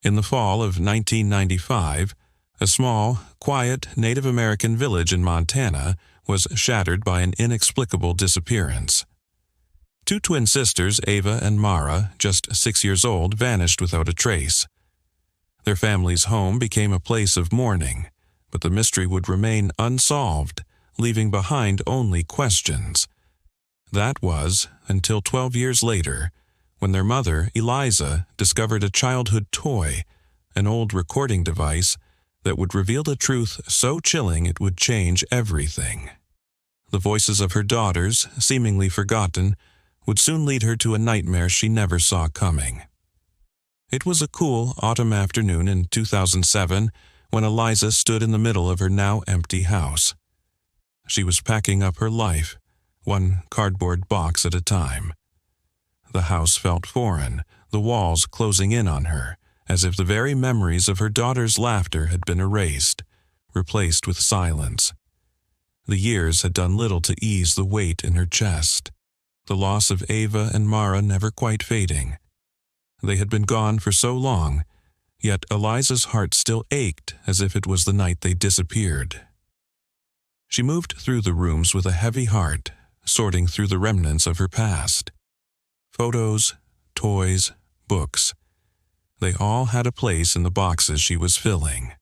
In the fall of 1995, a small, quiet Native American village in Montana was shattered by an inexplicable disappearance. Two twin sisters, Ava and Mara, just 6 years old, vanished without a trace. Their family's home became a place of mourning, but the mystery would remain unsolved, leaving behind only questions. That was until 12 years later, when their mother, Eliza, discovered a childhood toy, an old recording device that would reveal the truth so chilling it would change everything. The voices of her daughters, seemingly forgotten, would soon lead her to a nightmare she never saw coming. It was a cool autumn afternoon in 2007 when Eliza stood in the middle of her now empty house. She was packing up her life, one cardboard box at a time. The house felt foreign, the walls closing in on her, as if the very memories of her daughter's laughter had been erased, replaced with silence. The years had done little to ease the weight in her chest, the loss of Ava and Mara never quite fading. They had been gone for so long, yet Eliza's heart still ached as if it was the night they disappeared. She moved through the rooms with a heavy heart, sorting through the remnants of her past. Photos, toys, books. They all had a place in the boxes she was filling.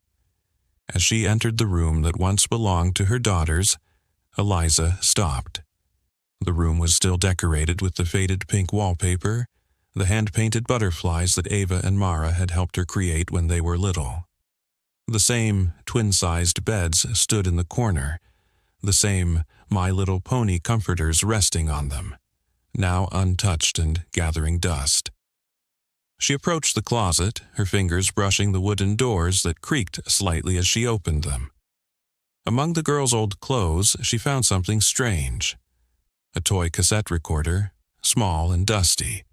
As she entered the room that once belonged to her daughters, Eliza stopped. The room was still decorated with the faded pink wallpaper, the hand-painted butterflies that Ava and Mara had helped her create when they were little. The same twin-sized beds stood in the corner, the same My Little Pony comforters resting on them, now untouched and gathering dust. She approached the closet, her fingers brushing the wooden doors that creaked slightly as she opened them. Among the girls' old clothes, she found something strange. A toy cassette recorder, small and dusty.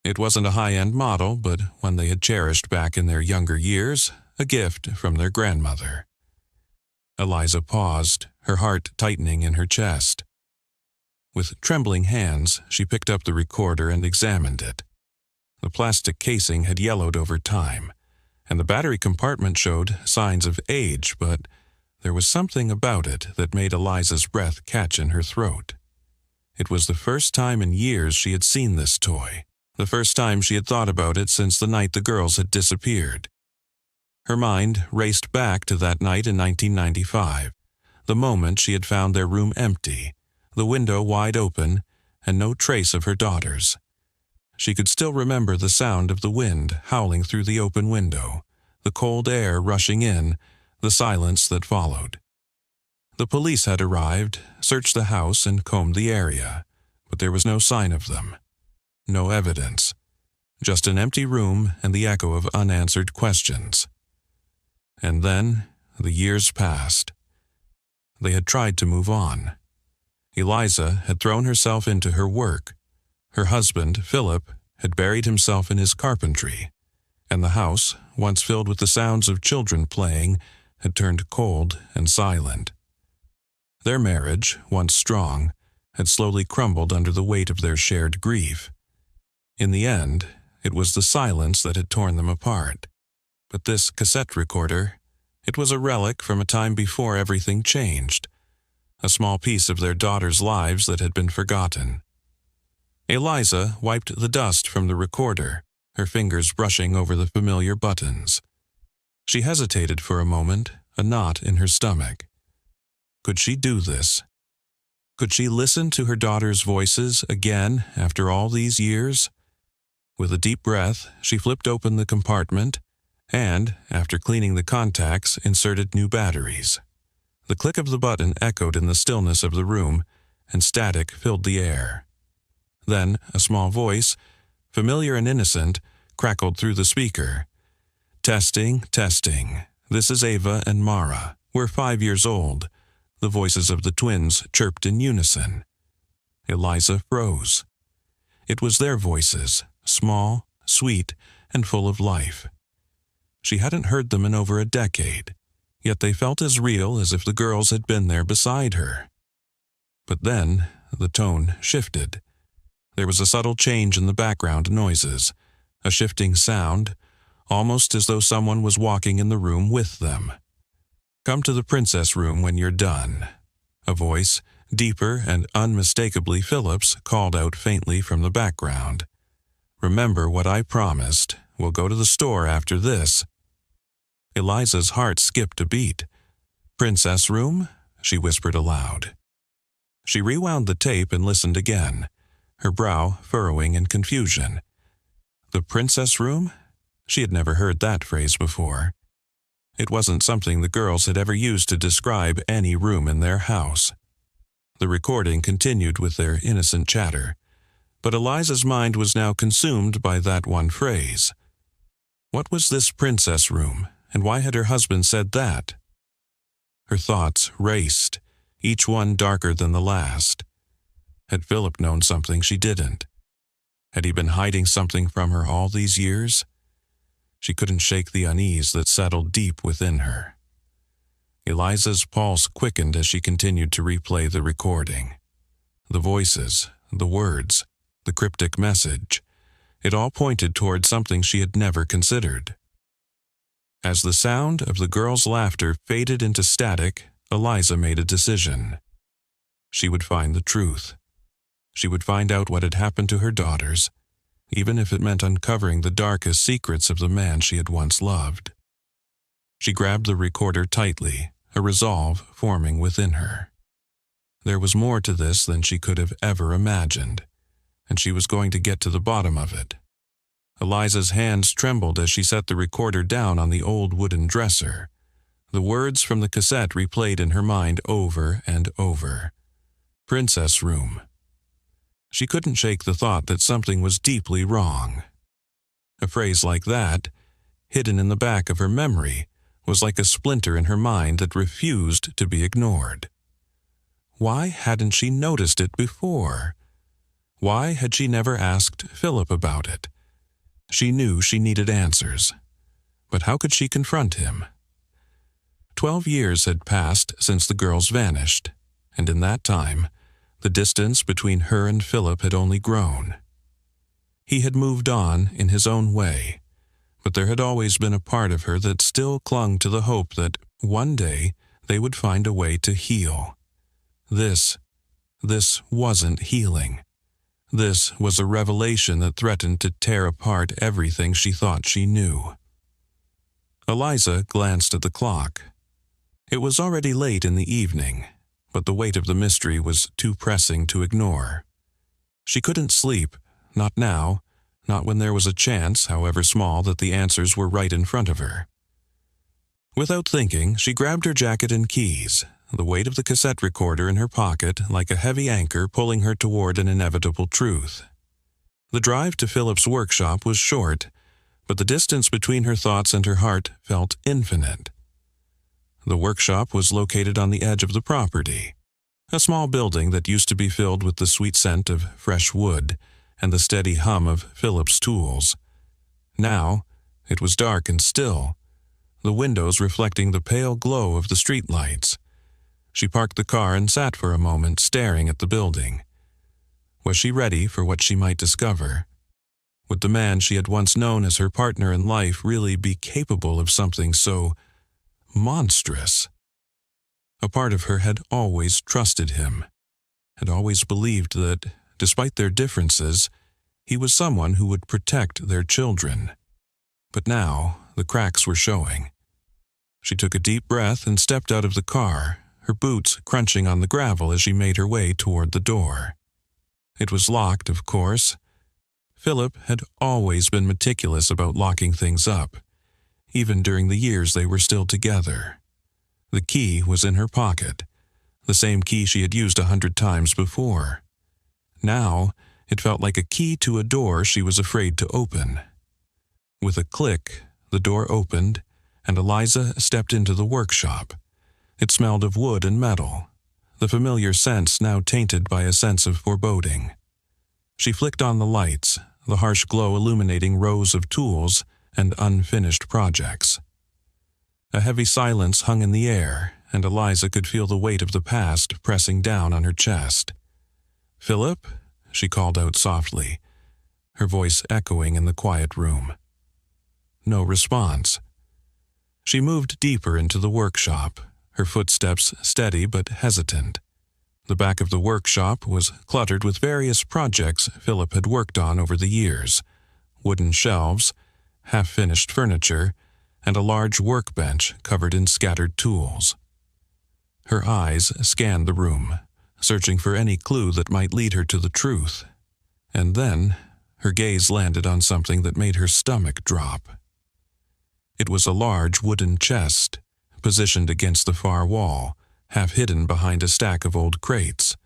It wasn't a high-end model, but one they had cherished back in their younger years, a gift from their grandmother. Eliza paused, her heart tightening in her chest. With trembling hands, she picked up the recorder and examined it. The plastic casing had yellowed over time, and the battery compartment showed signs of age, but there was something about it that made Eliza's breath catch in her throat. It was the first time in years she had seen this toy, the first time she had thought about it since the night the girls had disappeared. Her mind raced back to that night in 1995, the moment she had found their room empty, the window wide open, and no trace of her daughters. She could still remember the sound of the wind howling through the open window, the cold air rushing in, the silence that followed. The police had arrived, searched the house, and combed the area, but there was no sign of them. No evidence. Just an empty room and the echo of unanswered questions. And then the years passed. They had tried to move on. Eliza had thrown herself into her work. Her husband, Philip, had buried himself in his carpentry, and the house, once filled with the sounds of children playing, had turned cold and silent. Their marriage, once strong, had slowly crumbled under the weight of their shared grief. In the end, it was the silence that had torn them apart. But this cassette recorder, it was a relic from a time before everything changed, a small piece of their daughters' lives that had been forgotten. Eliza wiped the dust from the recorder, her fingers brushing over the familiar buttons. She hesitated for a moment, a knot in her stomach. Could she do this? Could she listen to her daughters' voices again after all these years? With a deep breath, she flipped open the compartment and, after cleaning the contacts, inserted new batteries. The click of the button echoed in the stillness of the room, and static filled the air. Then a small voice, familiar and innocent, crackled through the speaker. "Testing, testing. This is Ava and Mara. We're 5 years old." The voices of the twins chirped in unison. Eliza froze. It was their voices, small, sweet, and full of life. She hadn't heard them in over a decade, yet they felt as real as if the girls had been there beside her. But then the tone shifted. There was a subtle change in the background noises, a shifting sound, almost as though someone was walking in the room with them. "Come to the princess room when you're done." A voice, deeper and unmistakably Philip's, called out faintly from the background. "Remember what I promised. We'll go to the store after this." Eliza's heart skipped a beat. "Princess room?" she whispered aloud. She rewound the tape and listened again, her brow furrowing in confusion. The princess room? She had never heard that phrase before. It wasn't something the girls had ever used to describe any room in their house. The recording continued with their innocent chatter, but Eliza's mind was now consumed by that one phrase. What was this princess room, and why had her husband said that? Her thoughts raced, each one darker than the last. Had Philip known something she didn't? Had he been hiding something from her all these years? She couldn't shake the unease that settled deep within her. Eliza's pulse quickened as she continued to replay the recording. The voices, the words, the cryptic message, it all pointed toward something she had never considered. As the sound of the girls' laughter faded into static, Eliza made a decision. She would find the truth. She would find out what had happened to her daughters, even if it meant uncovering the darkest secrets of the man she had once loved. She grabbed the recorder tightly, a resolve forming within her. There was more to this than she could have ever imagined, and she was going to get to the bottom of it. Eliza's hands trembled as she set the recorder down on the old wooden dresser. The words from the cassette replayed in her mind over and over. Princess room. She couldn't shake the thought that something was deeply wrong. A phrase like that, hidden in the back of her memory, was like a splinter in her mind that refused to be ignored. Why hadn't she noticed it before? Why had she never asked Philip about it? She knew she needed answers. But how could she confront him? 12 years had passed since the girls vanished, and in that time, the distance between her and Philip had only grown. He had moved on in his own way, but there had always been a part of her that still clung to the hope that one day they would find a way to heal. This wasn't healing. This was a revelation that threatened to tear apart everything she thought she knew. Eliza glanced at the clock. It was already late in the evening, but the weight of the mystery was too pressing to ignore. She couldn't sleep, not now, not when there was a chance, however small, that the answers were right in front of her. Without thinking, she grabbed her jacket and keys, the weight of the cassette recorder in her pocket like a heavy anchor pulling her toward an inevitable truth. The drive to Philip's workshop was short, but the distance between her thoughts and her heart felt infinite. The workshop was located on the edge of the property, a small building that used to be filled with the sweet scent of fresh wood and the steady hum of Philip's tools. Now, it was dark and still, the windows reflecting the pale glow of the streetlights. She parked the car and sat for a moment staring at the building. Was she ready for what she might discover? Would the man she had once known as her partner in life really be capable of something so monstrous? A part of her had always trusted him, had always believed that, despite their differences, he was someone who would protect their children. But now, the cracks were showing. She took a deep breath and stepped out of the car, her boots crunching on the gravel as she made her way toward the door. It was locked, of course. Philip had always been meticulous about locking things up, even during the years they were still together. The key was in her pocket, the same key she had used 100 times before. Now, it felt like a key to a door she was afraid to open. With a click, the door opened, and Eliza stepped into the workshop. It smelled of wood and metal, the familiar scents now tainted by a sense of foreboding. She flicked on the lights, the harsh glow illuminating rows of tools and unfinished projects. A heavy silence hung in the air, and Eliza could feel the weight of the past pressing down on her chest. "Philip?" she called out softly, her voice echoing in the quiet room. no response. She moved deeper into the workshop, her footsteps steady but hesitant. The back of the workshop was cluttered with various projects Philip had worked on over the years: wooden shelves, half-finished furniture, and a large workbench covered in scattered tools. Her eyes scanned the room, searching for any clue that might lead her to the truth. And then, her gaze landed on something that made her stomach drop. It was a large wooden chest, positioned against the far wall, half hidden behind a stack of old crates.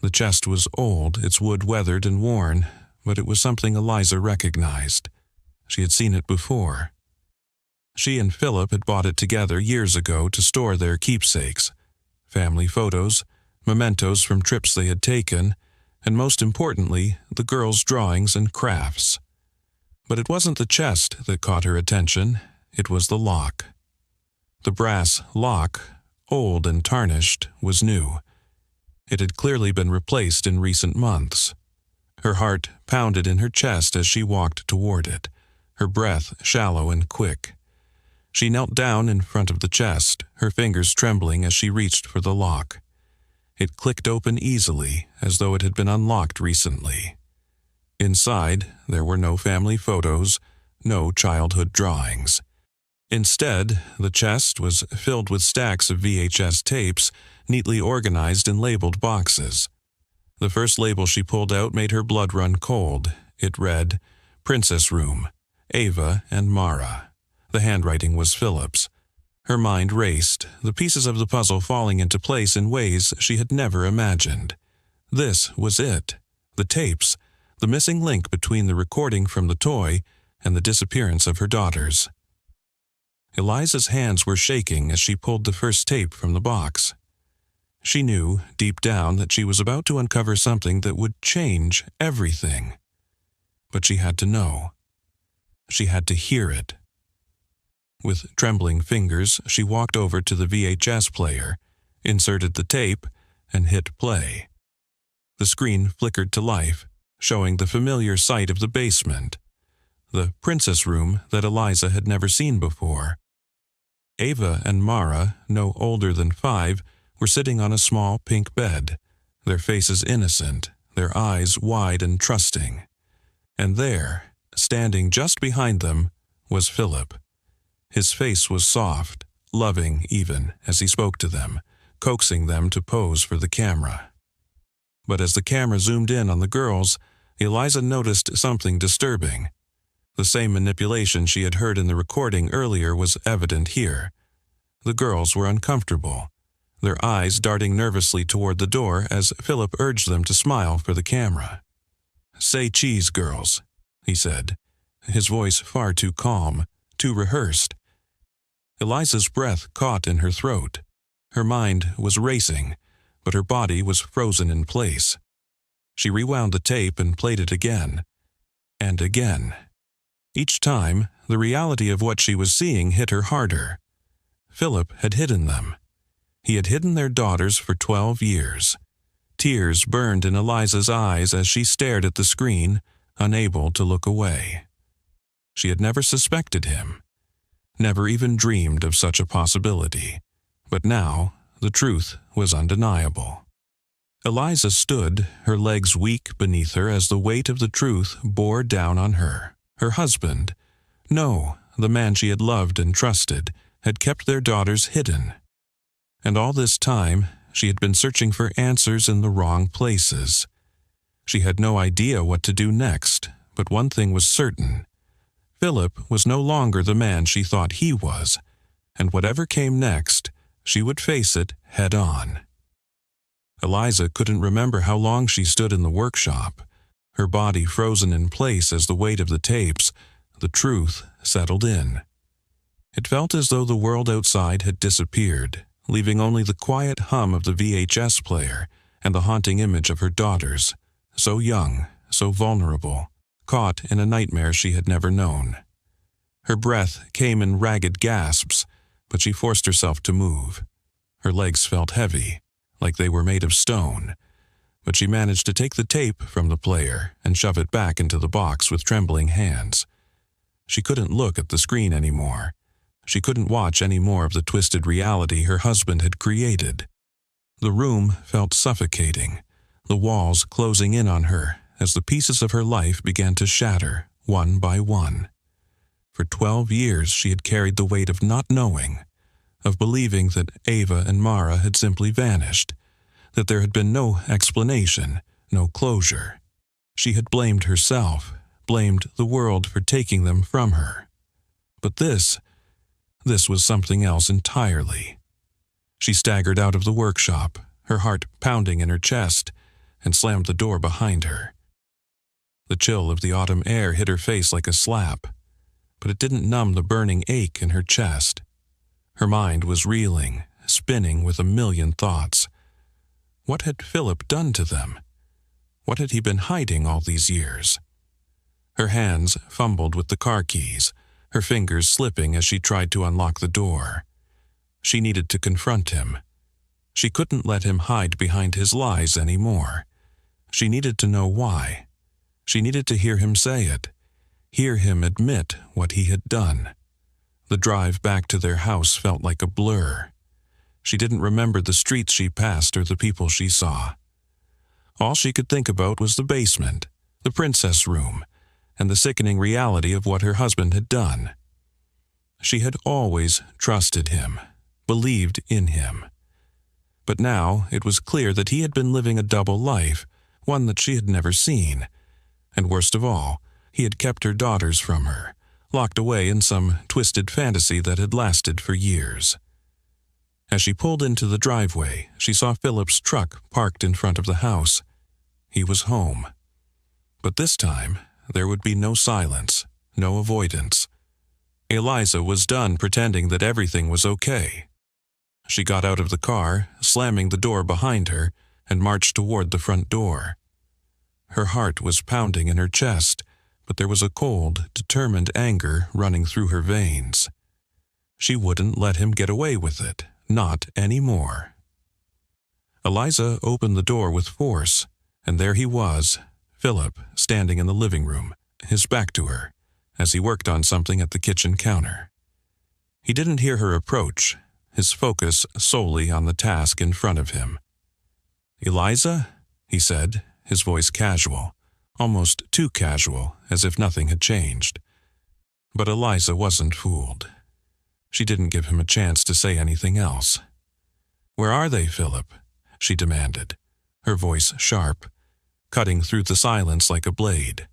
The chest was old, its wood weathered and worn, but it was something Eliza recognized. She had seen it before. She and Philip had bought it together years ago to store their keepsakes: family photos, mementos from trips they had taken, and most importantly, the girls' drawings and crafts. But it wasn't the chest that caught her attention, it was the lock. The brass lock, old and tarnished, was new. It had clearly been replaced in recent months. Her heart pounded in her chest as she walked toward it, her breath shallow and quick. She knelt down in front of the chest, her fingers trembling as she reached for the lock. It clicked open easily, as though it had been unlocked recently. Inside, there were no family photos, no childhood drawings. Instead, the chest was filled with stacks of VHS tapes, neatly organized in labeled boxes. The first label she pulled out made her blood run cold. It read, "Princess Room, Ava and Mara." The handwriting was Philip's. Her mind raced, the pieces of the puzzle falling into place in ways she had never imagined. This was it. The tapes, the missing link between the recording from the toy and the disappearance of her daughters. Eliza's hands were shaking as she pulled the first tape from the box. She knew, deep down, that she was about to uncover something that would change everything. But she had to know. She had to hear it. With trembling fingers, she walked over to the VHS player, inserted the tape, and hit play. The screen flickered to life, showing the familiar sight of the basement, the princess room that Eliza had never seen before. Ava and Mara, no older than 5, were sitting on a small pink bed, their faces innocent, their eyes wide and trusting. And there, standing just behind them, was Philip. His face was soft, loving even, as he spoke to them, coaxing them to pose for the camera. But as the camera zoomed in on the girls, Eliza noticed something disturbing. The same manipulation she had heard in the recording earlier was evident here. The girls were uncomfortable, their eyes darting nervously toward the door as Philip urged them to smile for the camera. "Say cheese, girls," he said, his voice far too calm, too rehearsed. Eliza's breath caught in her throat. Her mind was racing, but her body was frozen in place. She rewound the tape and played it again, and again. Each time, the reality of what she was seeing hit her harder. Philip had hidden them. He had hidden their daughters for 12 years. Tears burned in Eliza's eyes as she stared at the screen, unable to look away. She had never suspected him, never even dreamed of such a possibility. But now, the truth was undeniable. Eliza stood, her legs weak beneath her as the weight of the truth bore down on her. Her husband, no, the man she had loved and trusted, had kept their daughters hidden. And all this time, she had been searching for answers in the wrong places. She had no idea what to do next, but one thing was certain. Philip was no longer the man she thought he was, and whatever came next, she would face it head on. Eliza couldn't remember how long she stood in the workshop, her body frozen in place as the weight of the tapes, the truth, settled in. It felt as though the world outside had disappeared, leaving only the quiet hum of the VHS player and the haunting image of her daughters, so young, so vulnerable, caught in a nightmare she had never known. Her breath came in ragged gasps, but she forced herself to move. Her legs felt heavy, like they were made of stone, but she managed to take the tape from the player and shove it back into the box with trembling hands. She couldn't look at the screen anymore. She couldn't watch any more of the twisted reality her husband had created. The room felt suffocating, the walls closing in on her as the pieces of her life began to shatter, one by one. For 12 years she had carried the weight of not knowing, of believing that Ava and Mara had simply vanished, that there had been no explanation, no closure. She had blamed herself, blamed the world for taking them from her. But this was something else entirely. She staggered out of the workshop, her heart pounding in her chest, and slammed the door behind her. The chill of the autumn air hit her face like a slap, but it didn't numb the burning ache in her chest. Her mind was reeling, spinning with a million thoughts. What had Philip done to them? What had he been hiding all these years? Her hands fumbled with the car keys, her fingers slipping as she tried to unlock the door. She needed to confront him. She couldn't let him hide behind his lies anymore. She needed to know why. She needed to hear him say it, hear him admit what he had done. The drive back to their house felt like a blur. She didn't remember the streets she passed or the people she saw. All she could think about was the basement, the princess room, and the sickening reality of what her husband had done. She had always trusted him, believed in him. But now it was clear that he had been living a double life, one that she had never seen. And worst of all, he had kept her daughters from her, locked away in some twisted fantasy that had lasted for years. As she pulled into the driveway, she saw Philip's truck parked in front of the house. He was home. But this time, there would be no silence, no avoidance. Eliza was done pretending that everything was okay. She got out of the car, slamming the door behind her, and marched toward the front door. Her heart was pounding in her chest, but there was a cold, determined anger running through her veins. She wouldn't let him get away with it, not anymore. Eliza opened the door with force, and there he was, Philip, standing in the living room, his back to her, as he worked on something at the kitchen counter. He didn't hear her approach, his focus solely on the task in front of him. "Eliza?" he said, his voice casual, almost too casual, as if nothing had changed. But Eliza wasn't fooled. She didn't give him a chance to say anything else. "Where are they, Philip?" she demanded, her voice sharp, cutting through the silence like a blade.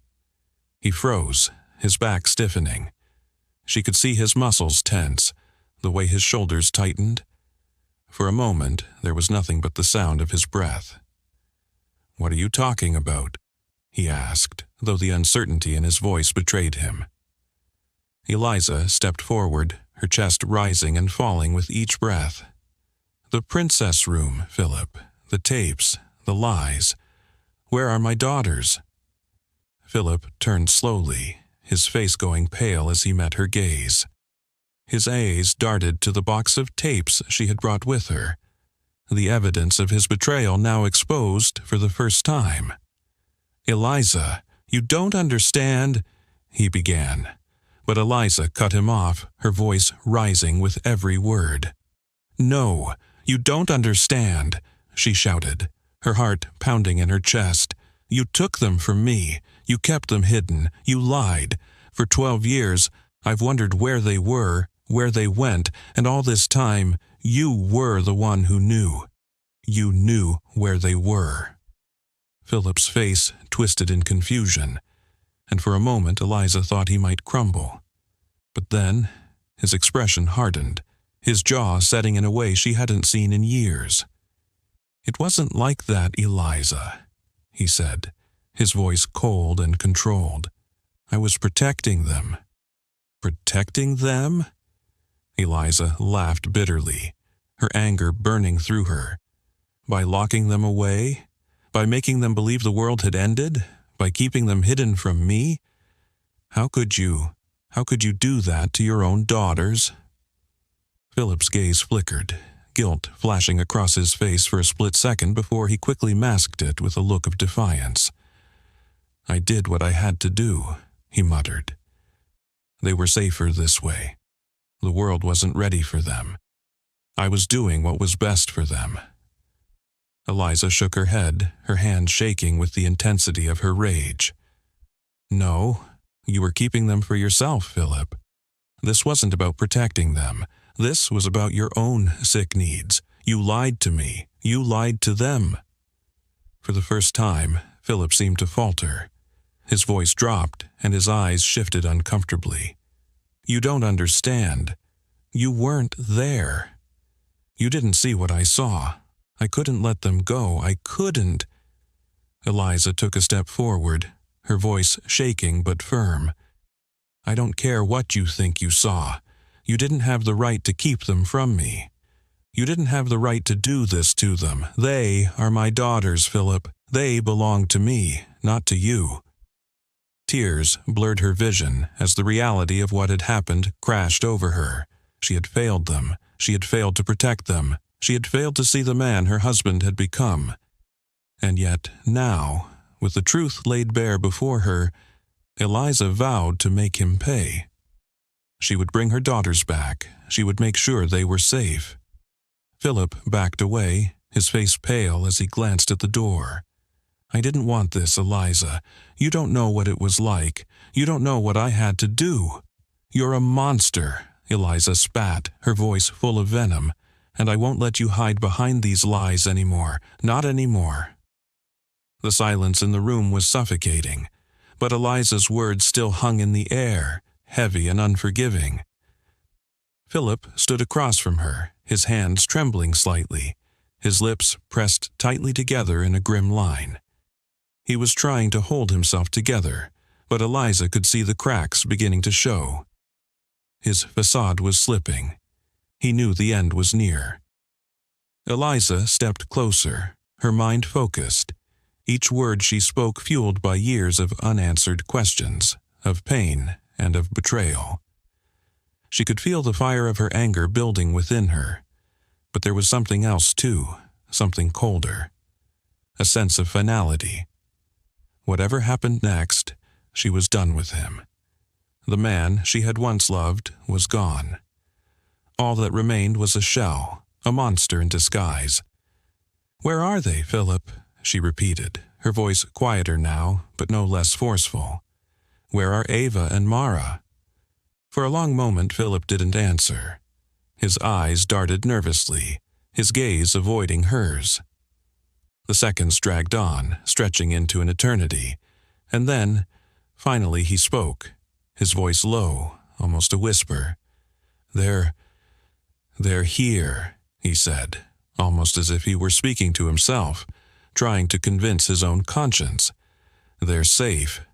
He froze, his back stiffening. She could see his muscles tense, the way his shoulders tightened. For a moment, there was nothing but the sound of his breath. "What are you talking about?" he asked, though the uncertainty in his voice betrayed him. Eliza stepped forward, her chest rising and falling with each breath. "The princess room, Philip. The tapes, the lies. Where are my daughters?" Philip turned slowly, his face going pale as he met her gaze. His eyes darted to the box of tapes she had brought with her, the evidence of his betrayal now exposed for the first time. "Eliza, you don't understand," he began. But Eliza cut him off, her voice rising with every word. "No, you don't understand," she shouted, her heart pounding in her chest. "You took them from me. You kept them hidden. You lied. For 12 years, I've wondered where they were, where they went, and all this time, you were the one who knew. You knew where they were." Philip's face twisted in confusion, and for a moment Eliza thought he might crumble. But then, his expression hardened, his jaw setting in a way she hadn't seen in years. "It wasn't like that, Eliza," he said, his voice cold and controlled. "I was protecting them." "Protecting them?" Eliza laughed bitterly, her anger burning through her. "By locking them away? By making them believe the world had ended? By keeping them hidden from me? How could you do that to your own daughters?" Philip's gaze flickered, guilt flashing across his face for a split second before he quickly masked it with a look of defiance. "I did what I had to do," he muttered. They were safer this way. The world wasn't ready for them. I was doing what was best for them. Eliza shook her head, her hand shaking with the intensity of her rage. No, you were keeping them for yourself, Philip. This wasn't about protecting them. This was about your own sick needs. You lied to me. You lied to them. For the first time, Philip seemed to falter. His voice dropped, and his eyes shifted uncomfortably. You don't understand. You weren't there. You didn't see what I saw. I couldn't let them go. I couldn't. Eliza took a step forward, her voice shaking but firm. I don't care what you think you saw. You didn't have the right to keep them from me. You didn't have the right to do this to them. They are my daughters, Philip. They belong to me, not to you. Tears blurred her vision as the reality of what had happened crashed over her. She had failed them. She had failed to protect them. She had failed to see the man her husband had become. And yet now, with the truth laid bare before her, Eliza vowed to make him pay. She would bring her daughters back. She would make sure they were safe. Philip backed away, his face pale as he glanced at the door. I didn't want this, Eliza. You don't know what it was like. You don't know what I had to do. You're a monster, Eliza spat, her voice full of venom, and I won't let you hide behind these lies anymore. Not anymore. The silence in the room was suffocating, but Eliza's words still hung in the air, heavy and unforgiving. Philip stood across from her, his hands trembling slightly, his lips pressed tightly together in a grim line. He was trying to hold himself together, but Eliza could see the cracks beginning to show. His facade was slipping. He knew the end was near. Eliza stepped closer, her mind focused, each word she spoke fueled by years of unanswered questions, of pain and of betrayal. She could feel the fire of her anger building within her, but there was something else too, something colder, a sense of finality. Whatever happened next, she was done with him. The man she had once loved was gone. All that remained was a shell, a monster in disguise. Where are they, Philip? She repeated, her voice quieter now, but no less forceful. Where are Ava and Mara? For a long moment Philip didn't answer. His eyes darted nervously, his gaze avoiding hers. The seconds dragged on, stretching into an eternity, and then, finally he spoke, his voice low, almost a whisper. They're here, he said, almost as if he were speaking to himself, trying to convince his own conscience. They're safe.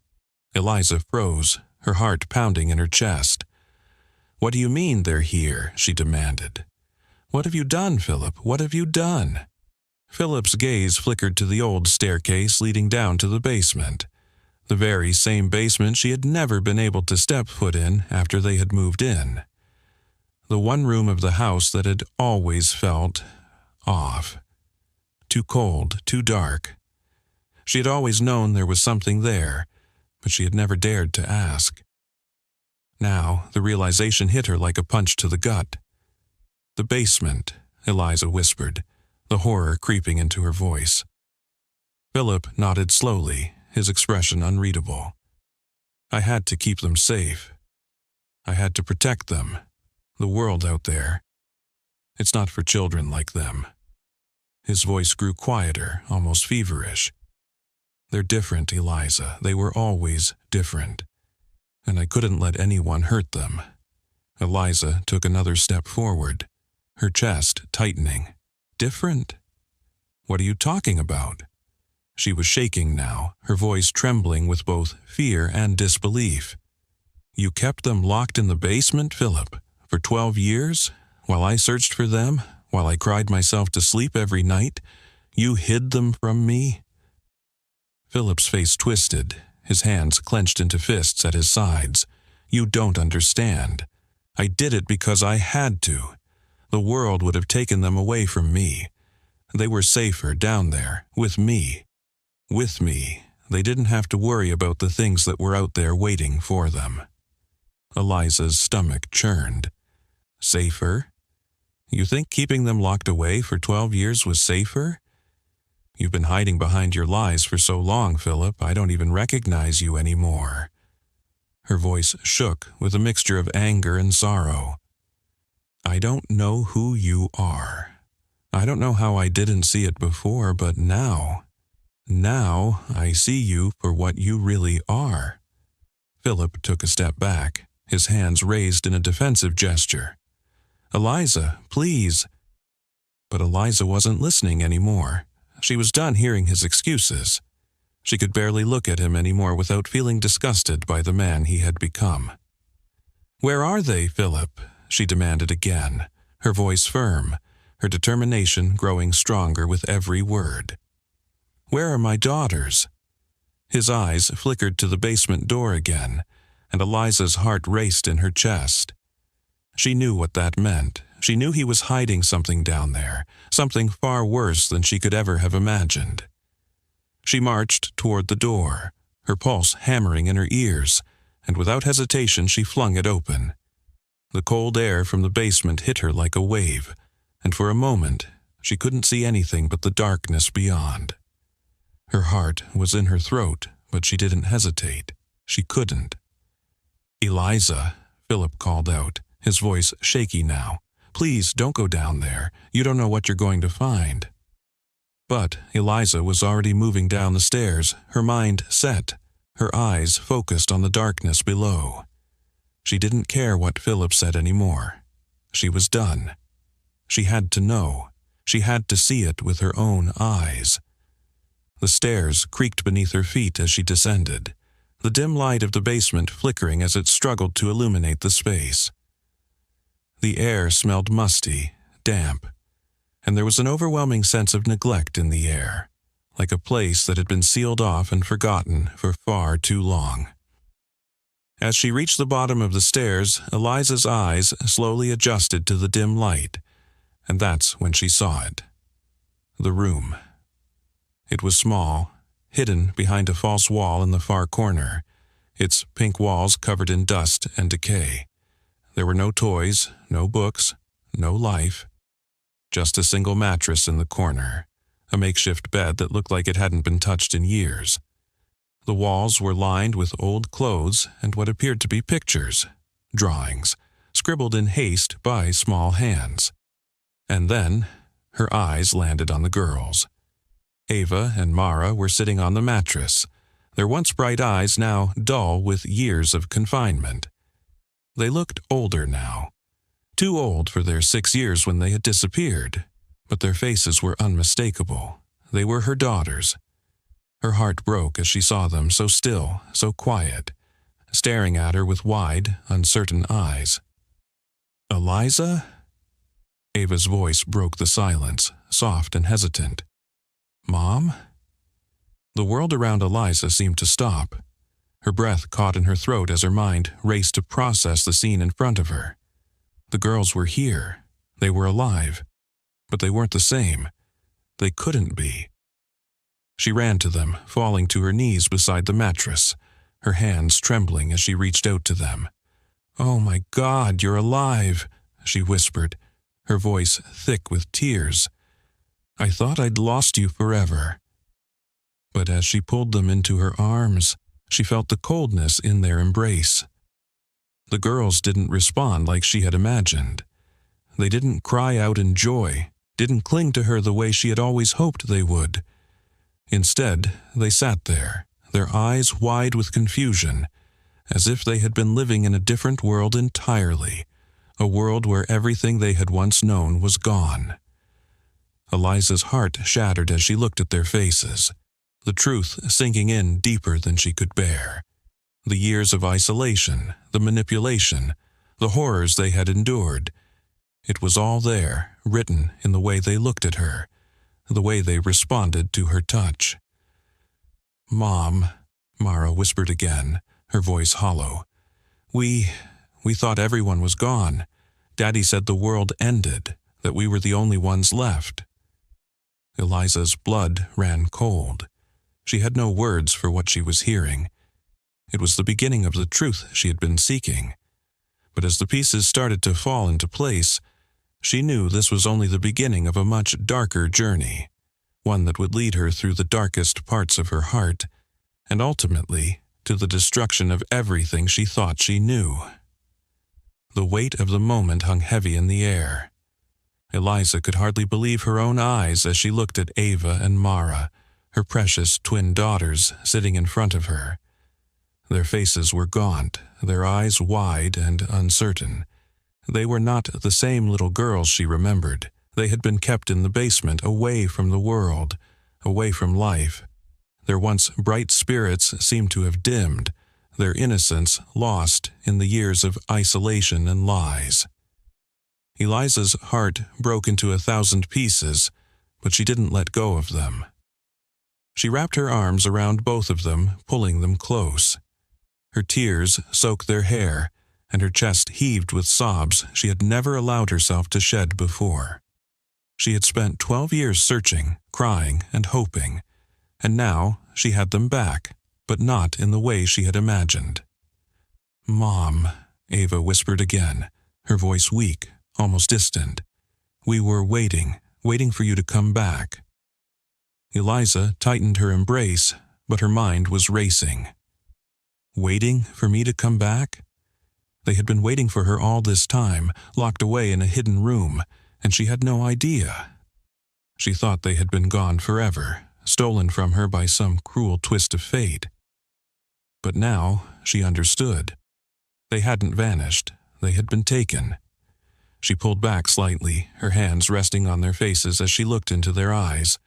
Eliza froze, her heart pounding in her chest. What do you mean they're here? She demanded. What have you done, Philip? What have you done? Philip's gaze flickered to the old staircase leading down to the basement, the very same basement she had never been able to step foot in after they had moved in. The one room of the house that had always felt off. Too cold, too dark. She had always known there was something there, but she had never dared to ask. Now, the realization hit her like a punch to the gut. The basement, Eliza whispered, the horror creeping into her voice. Philip nodded slowly, his expression unreadable. I had to keep them safe. I had to protect them. The world out there. It's not for children like them. His voice grew quieter, almost feverish. They're different, Eliza. They were always different. And I couldn't let anyone hurt them. Eliza took another step forward, her chest tightening. Different? What are you talking about? She was shaking now, her voice trembling with both fear and disbelief. You kept them locked in the basement, Philip, for 12 years? While I searched for them, while I cried myself to sleep every night, you hid them from me? Philip's face twisted, his hands clenched into fists at his sides. You don't understand. I did it because I had to. The world would have taken them away from me. They were safer down there, with me. With me, they didn't have to worry about the things that were out there waiting for them. Eliza's stomach churned. Safer? You think keeping them locked away for 12 years was safer? You've been hiding behind your lies for so long, Philip, I don't even recognize you anymore. Her voice shook with a mixture of anger and sorrow. I don't know who you are. I don't know how I didn't see it before, but now I see you for what you really are. Philip took a step back, his hands raised in a defensive gesture. Eliza, please. But Eliza wasn't listening anymore. She was done hearing his excuses. She could barely look at him anymore without feeling disgusted by the man he had become. Where are they, Philip? She demanded again, her voice firm, her determination growing stronger with every word. Where are my daughters? His eyes flickered to the basement door again, and Eliza's heart raced in her chest. She knew what that meant. She knew he was hiding something down there, something far worse than she could ever have imagined. She marched toward the door, her pulse hammering in her ears, and without hesitation she flung it open. The cold air from the basement hit her like a wave, and for a moment she couldn't see anything but the darkness beyond. Her heart was in her throat, but she didn't hesitate. She couldn't. Eliza, Philip called out, his voice shaky now. Please don't go down there. You don't know what you're going to find. But Eliza was already moving down the stairs, her mind set, her eyes focused on the darkness below. She didn't care what Philip said anymore. She was done. She had to know. She had to see it with her own eyes. The stairs creaked beneath her feet as she descended, the dim light of the basement flickering as it struggled to illuminate the space. The air smelled musty, damp, and there was an overwhelming sense of neglect in the air, like a place that had been sealed off and forgotten for far too long. As she reached the bottom of the stairs, Eliza's eyes slowly adjusted to the dim light, and that's when she saw it. The room. It was small, hidden behind a false wall in the far corner, its pink walls covered in dust and decay. There were no toys, no books, no life. Just a single mattress in the corner, a makeshift bed that looked like it hadn't been touched in years. The walls were lined with old clothes and what appeared to be pictures, drawings, scribbled in haste by small hands. And then her eyes landed on the girls. Ava and Mara were sitting on the mattress, their once bright eyes now dull with years of confinement. They looked older now, too old for their 6 years when they had disappeared, but their faces were unmistakable. They were her daughters. Her heart broke as she saw them so still, so quiet, staring at her with wide, uncertain eyes. Eliza? Ava's voice broke the silence, soft and hesitant. Mom? The world around Eliza seemed to stop. Her breath caught in her throat as her mind raced to process the scene in front of her. The girls were here. They were alive. But they weren't the same. They couldn't be. She ran to them, falling to her knees beside the mattress, her hands trembling as she reached out to them. "Oh my God, you're alive," she whispered, her voice thick with tears. "I thought I'd lost you forever." But as she pulled them into her arms, she felt the coldness in their embrace. The girls didn't respond like she had imagined. They didn't cry out in joy, didn't cling to her the way she had always hoped they would. Instead, they sat there, their eyes wide with confusion, as if they had been living in a different world entirely, a world where everything they had once known was gone. Eliza's heart shattered as she looked at their faces, the truth sinking in deeper than she could bear. The years of isolation, the manipulation, the horrors they had endured. It was all there, written in the way they looked at her, the way they responded to her touch. "Mom," Mara whispered again, her voice hollow. We thought everyone was gone. Daddy said the world ended, that we were the only ones left." Eliza's blood ran cold. She had no words for what she was hearing. It was the beginning of the truth she had been seeking. But as the pieces started to fall into place, she knew this was only the beginning of a much darker journey, one that would lead her through the darkest parts of her heart, and ultimately to the destruction of everything she thought she knew. The weight of the moment hung heavy in the air. Eliza could hardly believe her own eyes as she looked at Ava and Mara, her precious twin daughters, sitting in front of her. Their faces were gaunt, their eyes wide and uncertain. They were not the same little girls she remembered. They had been kept in the basement, away from the world, away from life. Their once bright spirits seemed to have dimmed, their innocence lost in the years of isolation and lies. Eliza's heart broke into 1,000 pieces, but she didn't let go of them. She wrapped her arms around both of them, pulling them close. Her tears soaked their hair, and her chest heaved with sobs she had never allowed herself to shed before. She had spent 12 years searching, crying, and hoping, and now she had them back, but not in the way she had imagined. "Mom," Ava whispered again, her voice weak, almost distant. "We were waiting for you to come back." Eliza tightened her embrace, but her mind was racing. Waiting for me to come back? They had been waiting for her all this time, locked away in a hidden room, and she had no idea. She thought they had been gone forever, stolen from her by some cruel twist of fate. But now she understood. They hadn't vanished, they had been taken. She pulled back slightly, her hands resting on their faces as she looked into their eyes.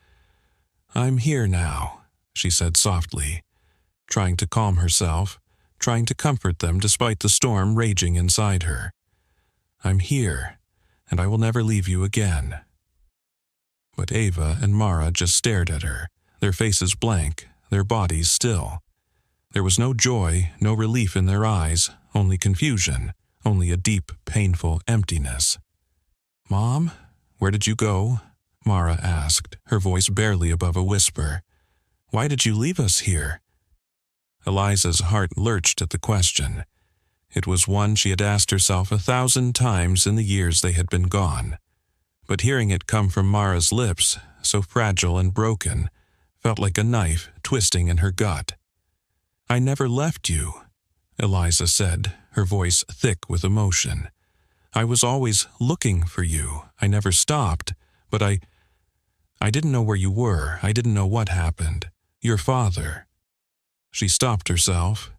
"I'm here now," she said softly, trying to calm herself, trying to comfort them despite the storm raging inside her. "I'm here, and I will never leave you again." But Ava and Mara just stared at her, their faces blank, their bodies still. There was no joy, no relief in their eyes, only confusion, only a deep, painful emptiness. "Mom, where did you go?" Mara asked, her voice barely above a whisper. "Why did you leave us here?" Eliza's heart lurched at the question. It was one she had asked herself 1,000 times in the years they had been gone. But hearing it come from Mara's lips, so fragile and broken, felt like a knife twisting in her gut. "I never left you," Eliza said, her voice thick with emotion. "I was always looking for you. I never stopped, but I didn't know where you were. I didn't know what happened. Your father." She stopped herself,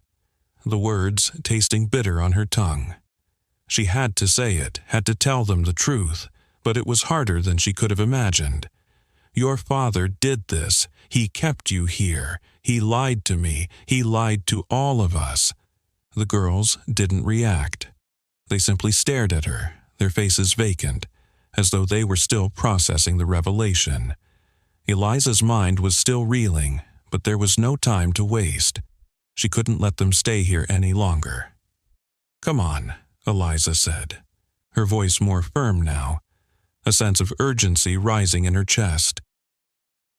the words tasting bitter on her tongue. She had to say it, had to tell them the truth, but it was harder than she could have imagined. "Your father did this. He kept you here. He lied to me. He lied to all of us." The girls didn't react. They simply stared at her, their faces vacant, as though they were still processing the revelation. Eliza's mind was still reeling, but there was no time to waste. She couldn't let them stay here any longer. "Come on," Eliza said, her voice more firm now, a sense of urgency rising in her chest.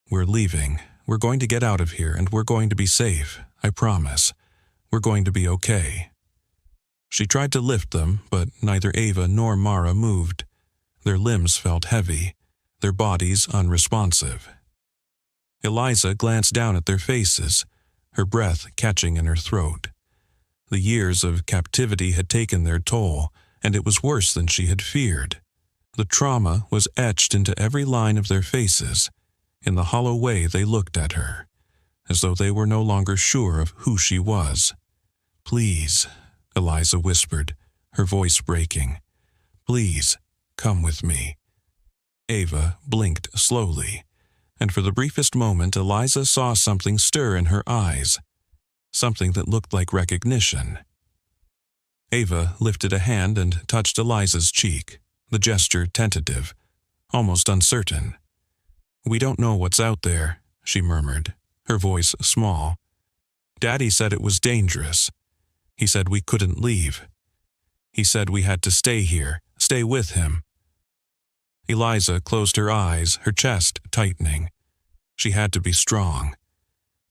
"We're leaving. We're going to get out of here, and we're going to be safe. I promise. We're going to be okay." She tried to lift them, but neither Ava nor Mara moved. Their limbs felt heavy, their bodies unresponsive. Eliza glanced down at their faces, her breath catching in her throat. The years of captivity had taken their toll, and it was worse than she had feared. The trauma was etched into every line of their faces, in the hollow way they looked at her, as though they were no longer sure of who she was. "Please," Eliza whispered, her voice breaking. "Please, come with me." Ava blinked slowly, and for the briefest moment Eliza saw something stir in her eyes, something that looked like recognition. Ava lifted a hand and touched Eliza's cheek, the gesture tentative, almost uncertain. "We don't know what's out there," she murmured, her voice small. "Daddy said it was dangerous. He said we couldn't leave. He said we had to stay here, stay with him." Eliza closed her eyes, her chest tightening. She had to be strong.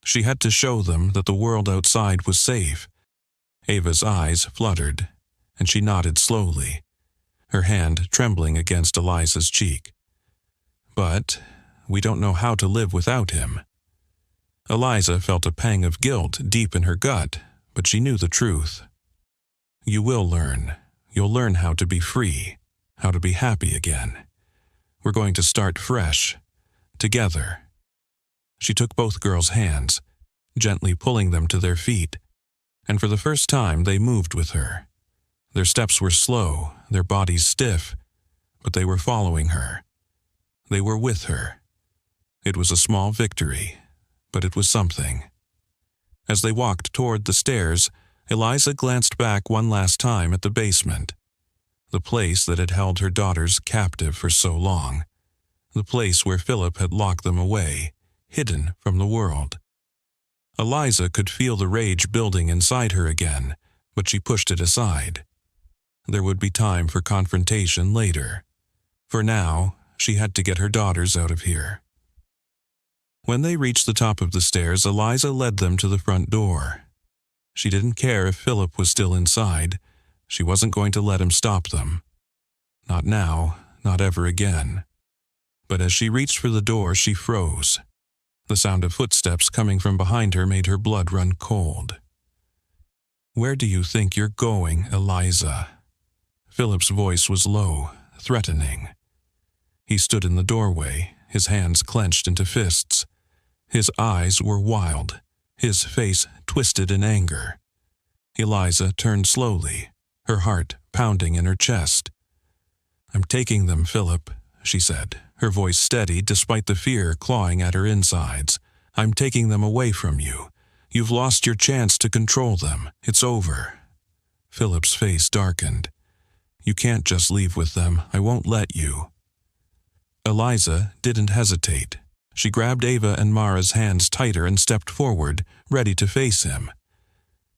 She had to show them that the world outside was safe. Ava's eyes fluttered. and she nodded slowly, her hand trembling against Eliza's cheek. "But we don't know how to live without him." Eliza felt a pang of guilt deep in her gut, but she knew the truth. "You will learn. You'll learn how to be free, how to be happy again. We're going to start fresh, together." She took both girls' hands, gently pulling them to their feet, and for the first time they moved with her. Their steps were slow, their bodies stiff, but they were following her. They were with her. It was a small victory, but it was something. As they walked toward the stairs, Eliza glanced back one last time at the basement, the place that had held her daughters captive for so long, the place where Philip had locked them away, hidden from the world. Eliza could feel the rage building inside her again, but she pushed it aside. There would be time for confrontation later. For now, she had to get her daughters out of here. When they reached the top of the stairs, Eliza led them to the front door. She didn't care if Philip was still inside. She wasn't going to let him stop them. Not now, not ever again. But as she reached for the door, she froze. The sound of footsteps coming from behind her made her blood run cold. "Where do you think you're going, Eliza?" Philip's voice was low, threatening. He stood in the doorway, his hands clenched into fists. His eyes were wild, his face twisted in anger. Eliza turned slowly, her heart pounding in her chest. "I'm taking them, Philip," she said, her voice steady despite the fear clawing at her insides. "I'm taking them away from you. You've lost your chance to control them. It's over." Philip's face darkened. "You can't just leave with them. I won't let you." Eliza didn't hesitate. She grabbed Ava and Mara's hands tighter and stepped forward, ready to face him.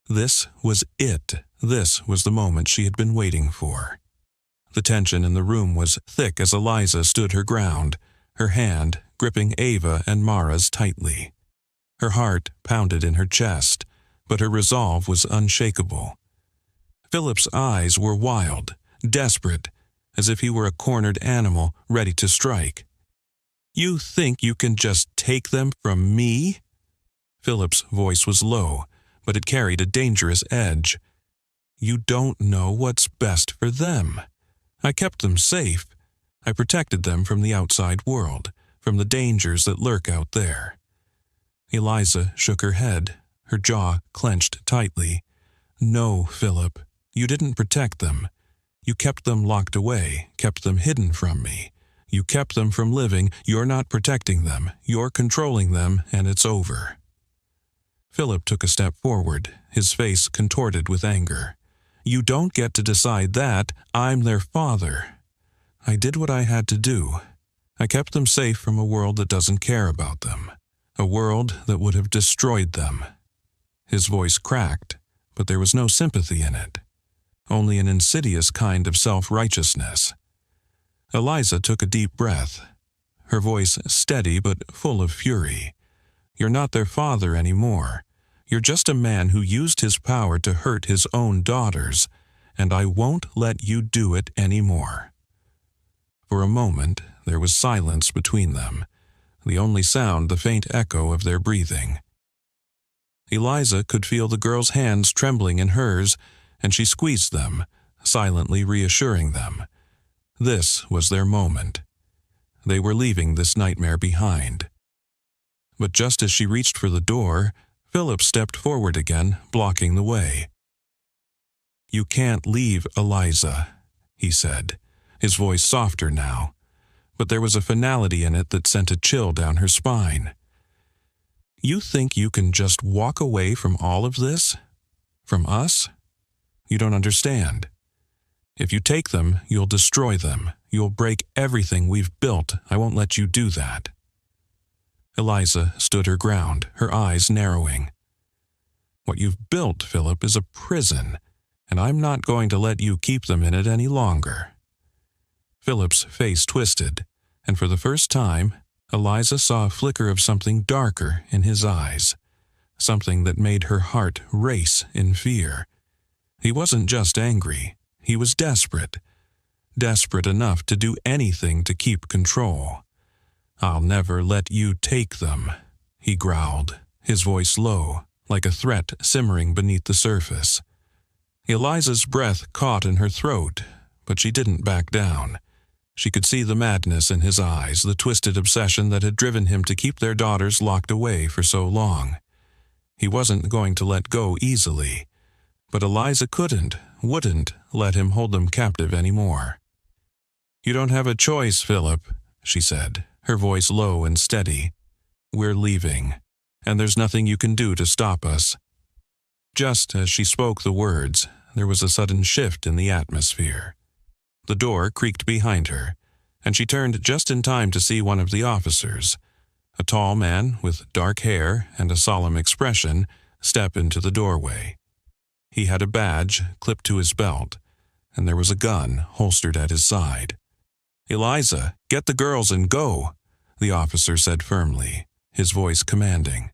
This was it. This was the moment she had been waiting for. The tension in the room was thick as Eliza stood her ground, her hand gripping Ava and Mara's tightly. Her heart pounded in her chest, but her resolve was unshakable. Philip's eyes were wild, desperate, as if he were a cornered animal ready to strike. "You think you can just take them from me?" Philip's voice was low, but it carried a dangerous edge. "You don't know what's best for them. I kept them safe. I protected them from the outside world, from the dangers that lurk out there." Eliza shook her head, her jaw clenched tightly. "No, Philip, you didn't protect them. You kept them locked away, kept them hidden from me. You kept them from living. You're not protecting them. You're controlling them, and it's over." Philip took a step forward, his face contorted with anger. "You don't get to decide that. I'm their father. I did what I had to do. I kept them safe from a world that doesn't care about them, a world that would have destroyed them." His voice cracked, but there was no sympathy in it, only an insidious kind of self-righteousness. Eliza took a deep breath, her voice steady but full of fury. "You're not their father anymore. You're just a man who used his power to hurt his own daughters, and I won't let you do it anymore." For a moment, there was silence between them, the only sound the faint echo of their breathing. Eliza could feel the girl's hands trembling in hers, and she squeezed them, silently reassuring them. This was their moment. They were leaving this nightmare behind. But just as she reached for the door, Philip stepped forward again, blocking the way. "You can't leave, Eliza," he said, his voice softer now, but there was a finality in it that sent a chill down her spine. "You think you can just walk away from all of this? From us? You don't understand. If you take them, you'll destroy them. You'll break everything we've built. I won't let you do that." Eliza stood her ground, her eyes narrowing. "What you've built, Philip, is a prison, and I'm not going to let you keep them in it any longer." Philip's face twisted, and for the first time, Eliza saw a flicker of something darker in his eyes, something that made her heart race in fear. He wasn't just angry. He was desperate. Desperate enough to do anything to keep control. "I'll never let you take them," he growled, his voice low, like a threat simmering beneath the surface. Eliza's breath caught in her throat, but she didn't back down. She could see the madness in his eyes, the twisted obsession that had driven him to keep their daughters locked away for so long. He wasn't going to let go easily, but Eliza wouldn't let him hold them captive anymore. "You don't have a choice, Philip," she said, her voice low and steady. "We're leaving, and there's nothing you can do to stop us." Just as she spoke the words, there was a sudden shift in the atmosphere. The door creaked behind her, and she turned just in time to see one of the officers, a tall man with dark hair and a solemn expression, step into the doorway. He had a badge clipped to his belt, and there was a gun holstered at his side. "Eliza, get the girls and go," the officer said firmly, his voice commanding.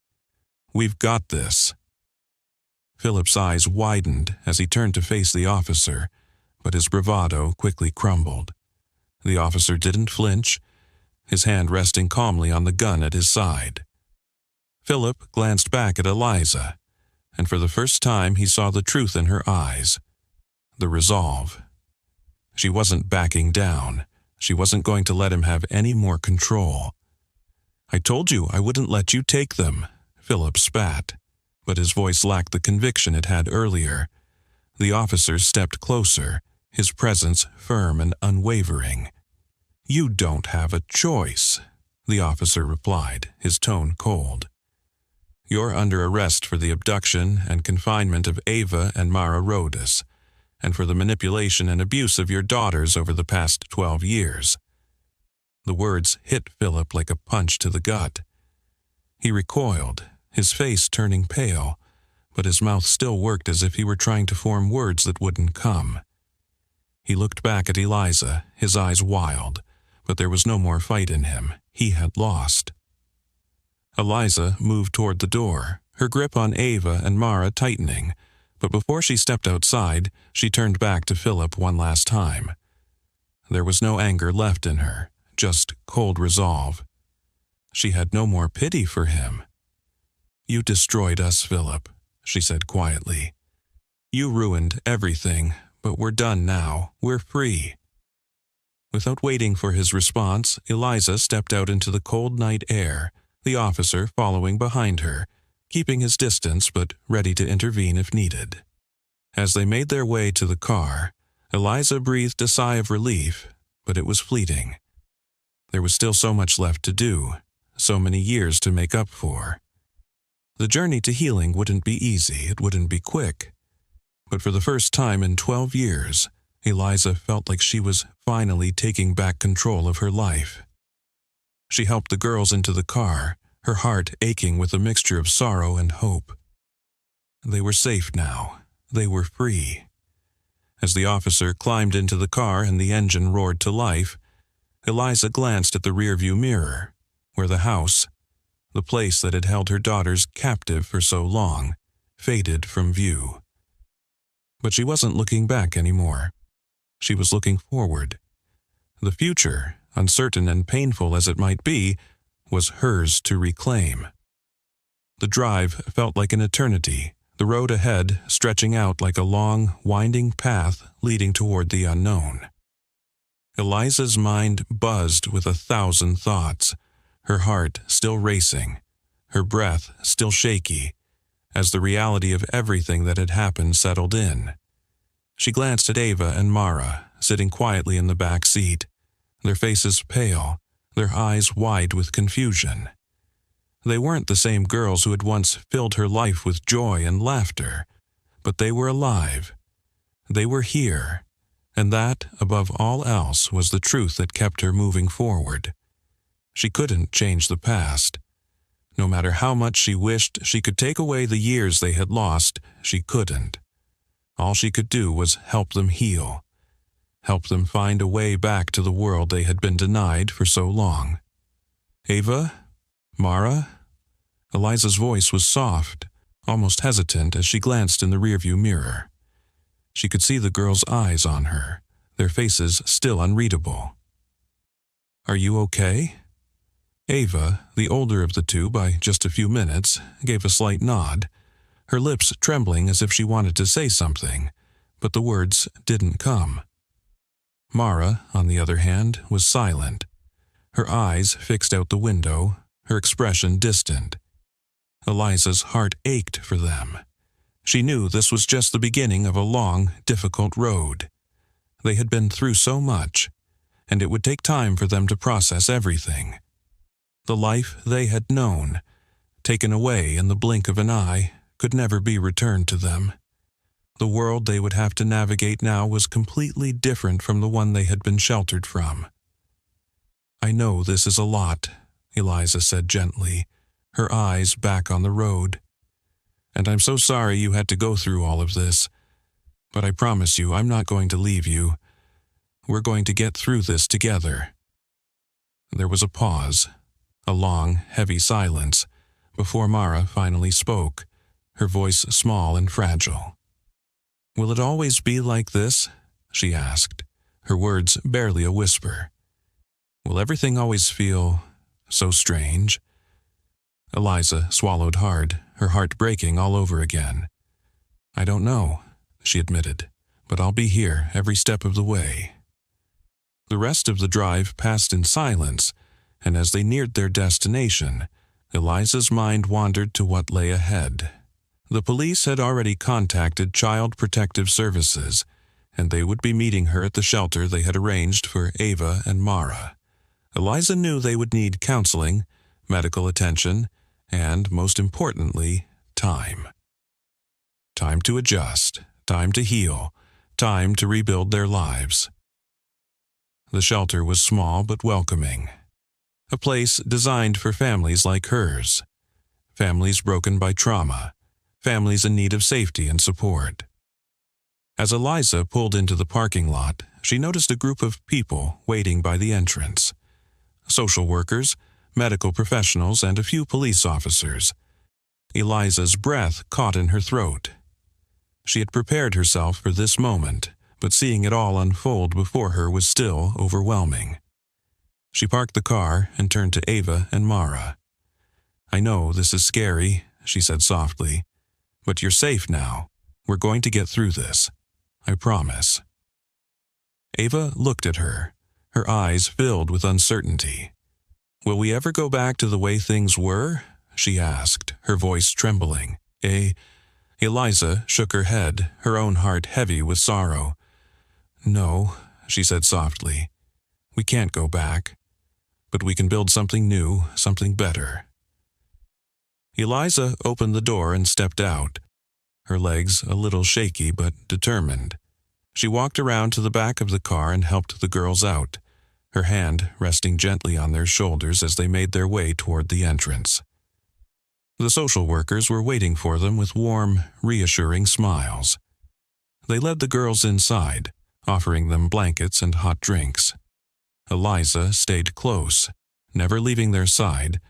"We've got this." Philip's eyes widened as he turned to face the officer, but his bravado quickly crumbled. The officer didn't flinch, his hand resting calmly on the gun at his side. Philip glanced back at Eliza, and for the first time he saw the truth in her eyes, the resolve. She wasn't backing down. She wasn't going to let him have any more control. "I told you I wouldn't let you take them," Philip spat, but his voice lacked the conviction it had earlier. The officer stepped closer, his presence firm and unwavering. "You don't have a choice," the officer replied, his tone cold. "You're under arrest for the abduction and confinement of Ava and Mara Rodas, and for the manipulation and abuse of your daughters over the past 12 years. The words hit Philip like a punch to the gut. He recoiled, his face turning pale, but his mouth still worked as if he were trying to form words that wouldn't come. He looked back at Eliza, his eyes wild, but there was no more fight in him. He had lost. Eliza moved toward the door, her grip on Ava and Mara tightening, but before she stepped outside, she turned back to Philip one last time. There was no anger left in her, just cold resolve. She had no more pity for him. "You destroyed us, Philip," she said quietly. "You ruined everything, but we're done now. We're free." Without waiting for his response, Eliza stepped out into the cold night air, the officer following behind her, keeping his distance but ready to intervene if needed. As they made their way to the car, Eliza breathed a sigh of relief, but it was fleeting. There was still so much left to do, so many years to make up for. The journey to healing wouldn't be easy, it wouldn't be quick. But for the first time in 12 years, Eliza felt like she was finally taking back control of her life. She helped the girls into the car, her heart aching with a mixture of sorrow and hope. They were safe now. They were free. As the officer climbed into the car and the engine roared to life, Eliza glanced at the rearview mirror, where the house, the place that had held her daughters captive for so long, faded from view. But she wasn't looking back anymore. She was looking forward. The future, uncertain and painful as it might be, was hers to reclaim. The drive felt like an eternity, the road ahead stretching out like a long, winding path leading toward the unknown. Eliza's mind buzzed with 1,000 thoughts, her heart still racing, her breath still shaky, as the reality of everything that had happened settled in. She glanced at Ava and Mara, sitting quietly in the back seat, their faces pale, their eyes wide with confusion. They weren't the same girls who had once filled her life with joy and laughter, but they were alive. They were here, and that, above all else, was the truth that kept her moving forward. She couldn't change the past. No matter how much she wished she could take away the years they had lost, she couldn't. All she could do was help them heal, help them find a way back to the world they had been denied for so long. "Ava? Mara?" Eliza's voice was soft, almost hesitant as she glanced in the rearview mirror. She could see the girls' eyes on her, their faces still unreadable. "Are you okay?" Ava, the older of the two by just a few minutes, gave a slight nod, her lips trembling as if she wanted to say something, but the words didn't come. Mara, on the other hand, was silent, her eyes fixed out the window, her expression distant. Eliza's heart ached for them. She knew this was just the beginning of a long, difficult road. They had been through so much, and it would take time for them to process everything. The life they had known, taken away in the blink of an eye, could never be returned to them. The world they would have to navigate now was completely different from the one they had been sheltered from. "I know this is a lot," Eliza said gently, her eyes back on the road. "And I'm so sorry you had to go through all of this. But I promise you I'm not going to leave you. We're going to get through this together." There was a pause, a long, heavy silence, before Mara finally spoke, her voice small and fragile. "Will it always be like this?" she asked, her words barely a whisper. "Will everything always feel so strange?" Eliza swallowed hard, her heart breaking all over again. "I don't know," she admitted, "but I'll be here every step of the way." The rest of the drive passed in silence, and as they neared their destination, Eliza's mind wandered to what lay ahead. The police had already contacted Child Protective Services, and they would be meeting her at the shelter they had arranged for Ava and Mara. Eliza knew they would need counseling, medical attention, and, most importantly, time. Time to adjust, time to heal, time to rebuild their lives. The shelter was small but welcoming. A place designed for families like hers. Families broken by trauma. Families in need of safety and support. As Eliza pulled into the parking lot, she noticed a group of people waiting by the entrance. Social workers, medical professionals, and a few police officers. Eliza's breath caught in her throat. She had prepared herself for this moment, but seeing it all unfold before her was still overwhelming. She parked the car and turned to Ava and Mara. "I know this is scary," she said softly, "but you're safe now. We're going to get through this. I promise." Ava looked at her, her eyes filled with uncertainty. "Will we ever go back to the way things were?" she asked, her voice trembling. Eliza shook her head, her own heart heavy with sorrow. "No," she said softly. "We can't go back. But we can build something new, something better." Eliza opened the door and stepped out, her legs a little shaky but determined. She walked around to the back of the car and helped the girls out, her hand resting gently on their shoulders as they made their way toward the entrance. The social workers were waiting for them with warm, reassuring smiles. They led the girls inside, offering them blankets and hot drinks. Eliza stayed close, never leaving their side,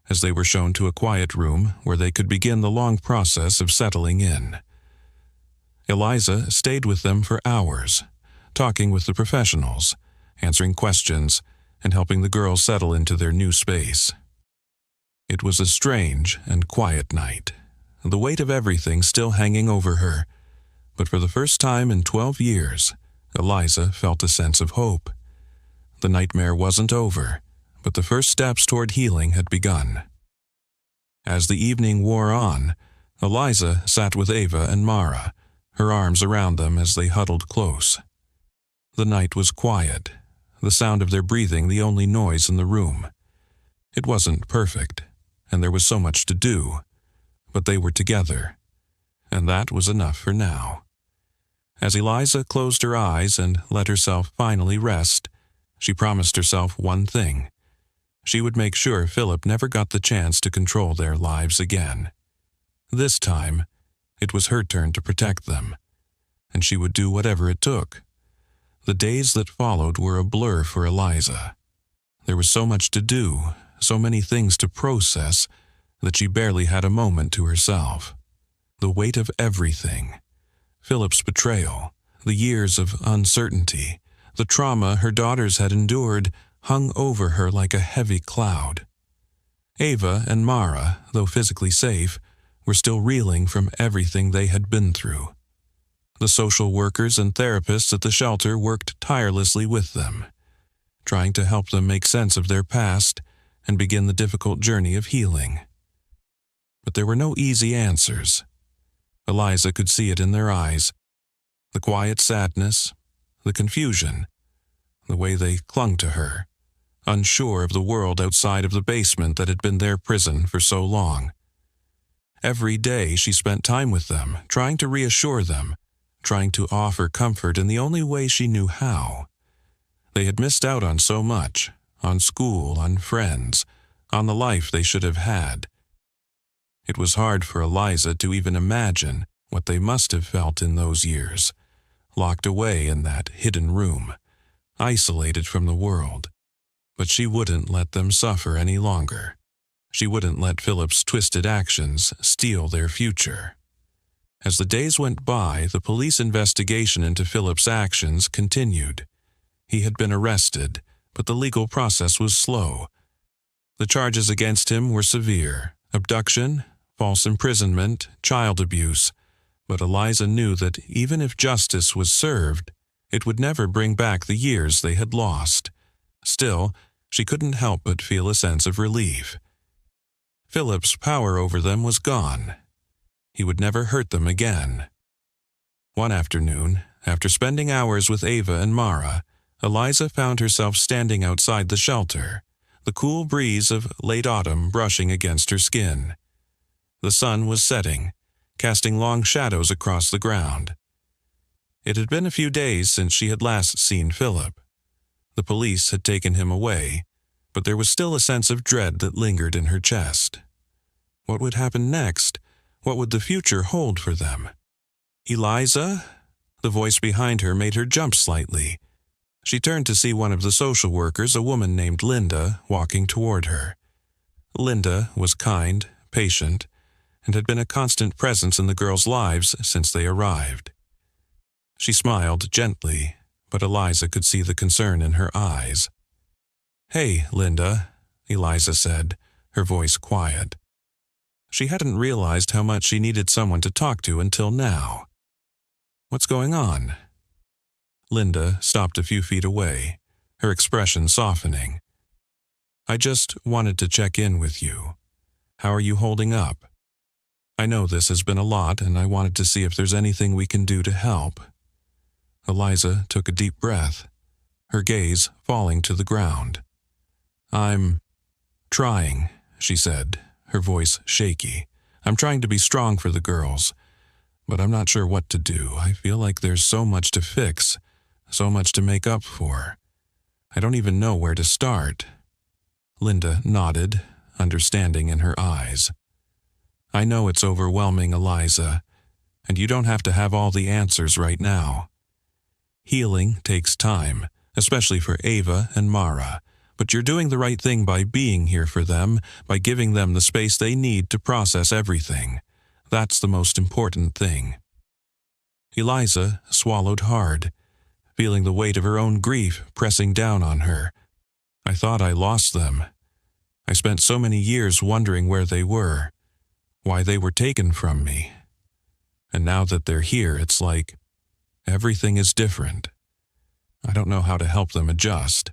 as they were shown to a quiet room where they could begin the long process of settling in. Eliza stayed with them for hours, talking with the professionals, answering questions, and helping the girls settle into their new space. It was a strange and quiet night, the weight of everything still hanging over her, but for the first time in 12 years, Eliza felt a sense of hope. The nightmare wasn't over, but the first steps toward healing had begun. As the evening wore on, Eliza sat with Ava and Mara, her arms around them as they huddled close. The night was quiet, the sound of their breathing the only noise in the room. It wasn't perfect, and there was so much to do, but they were together, and that was enough for now. As Eliza closed her eyes and let herself finally rest, she promised herself one thing. She would make sure Philip never got the chance to control their lives again. This time, it was her turn to protect them, and she would do whatever it took. The days that followed were a blur for Eliza. There was so much to do, so many things to process, that she barely had a moment to herself. The weight of everything. Philip's betrayal, The years of uncertainty, the trauma her daughters had endured, hung over her like a heavy cloud. Ava and Mara, though physically safe, were still reeling from everything they had been through. The social workers and therapists at the shelter worked tirelessly with them, trying to help them make sense of their past and begin the difficult journey of healing. But there were no easy answers. Eliza could see it in their eyes, the quiet sadness, the confusion, the way they clung to her, unsure of the world outside of the basement that had been their prison for so long. Every day she spent time with them, trying to reassure them, trying to offer comfort in the only way she knew how. They had missed out on so much, on school, on friends, on the life they should have had. It was hard for Eliza to even imagine what they must have felt in those years, locked away in that hidden room, isolated from the world. But she wouldn't let them suffer any longer. She wouldn't let Philip's twisted actions steal their future. As the days went by, the police investigation into Philip's actions continued. He had been arrested, but the legal process was slow. The charges against him were severe: abduction, false imprisonment, child abuse. But Eliza knew that even if justice was served, it would never bring back the years they had lost. Still, she couldn't help but feel a sense of relief. Philip's power over them was gone. He would never hurt them again. One afternoon, after spending hours with Ava and Mara, Eliza found herself standing outside the shelter, the cool breeze of late autumn brushing against her skin. The sun was setting, casting long shadows across the ground. It had been a few days since she had last seen Philip. The police had taken him away, but there was still a sense of dread that lingered in her chest. What would happen next? What would the future hold for them? "Eliza?" The voice behind her made her jump slightly. She turned to see one of the social workers, a woman named Linda, walking toward her. Linda was kind, patient, and had been a constant presence in the girls' lives since they arrived. She smiled gently, but Eliza could see the concern in her eyes. "Hey, Linda," Eliza said, her voice quiet. She hadn't realized how much she needed someone to talk to until now. "What's going on?" Linda stopped a few feet away, her expression softening. "I just wanted to check in with you. How are you holding up? I know this has been a lot, and I wanted to see if there's anything we can do to help." Eliza took a deep breath, her gaze falling to the ground. "I'm trying," she said, her voice shaky. "I'm trying to be strong for the girls, but I'm not sure what to do. I feel like there's so much to fix, so much to make up for. I don't even know where to start." Linda nodded, understanding in her eyes. "I know it's overwhelming, Eliza, and you don't have to have all the answers right now. Healing takes time, especially for Ava and Mara, but you're doing the right thing by being here for them, by giving them the space they need to process everything. That's the most important thing." Eliza swallowed hard, feeling the weight of her own grief pressing down on her. "I thought I lost them. I spent so many years wondering where they were, why they were taken from me. And now that they're here, it's like everything is different. I don't know how to help them adjust.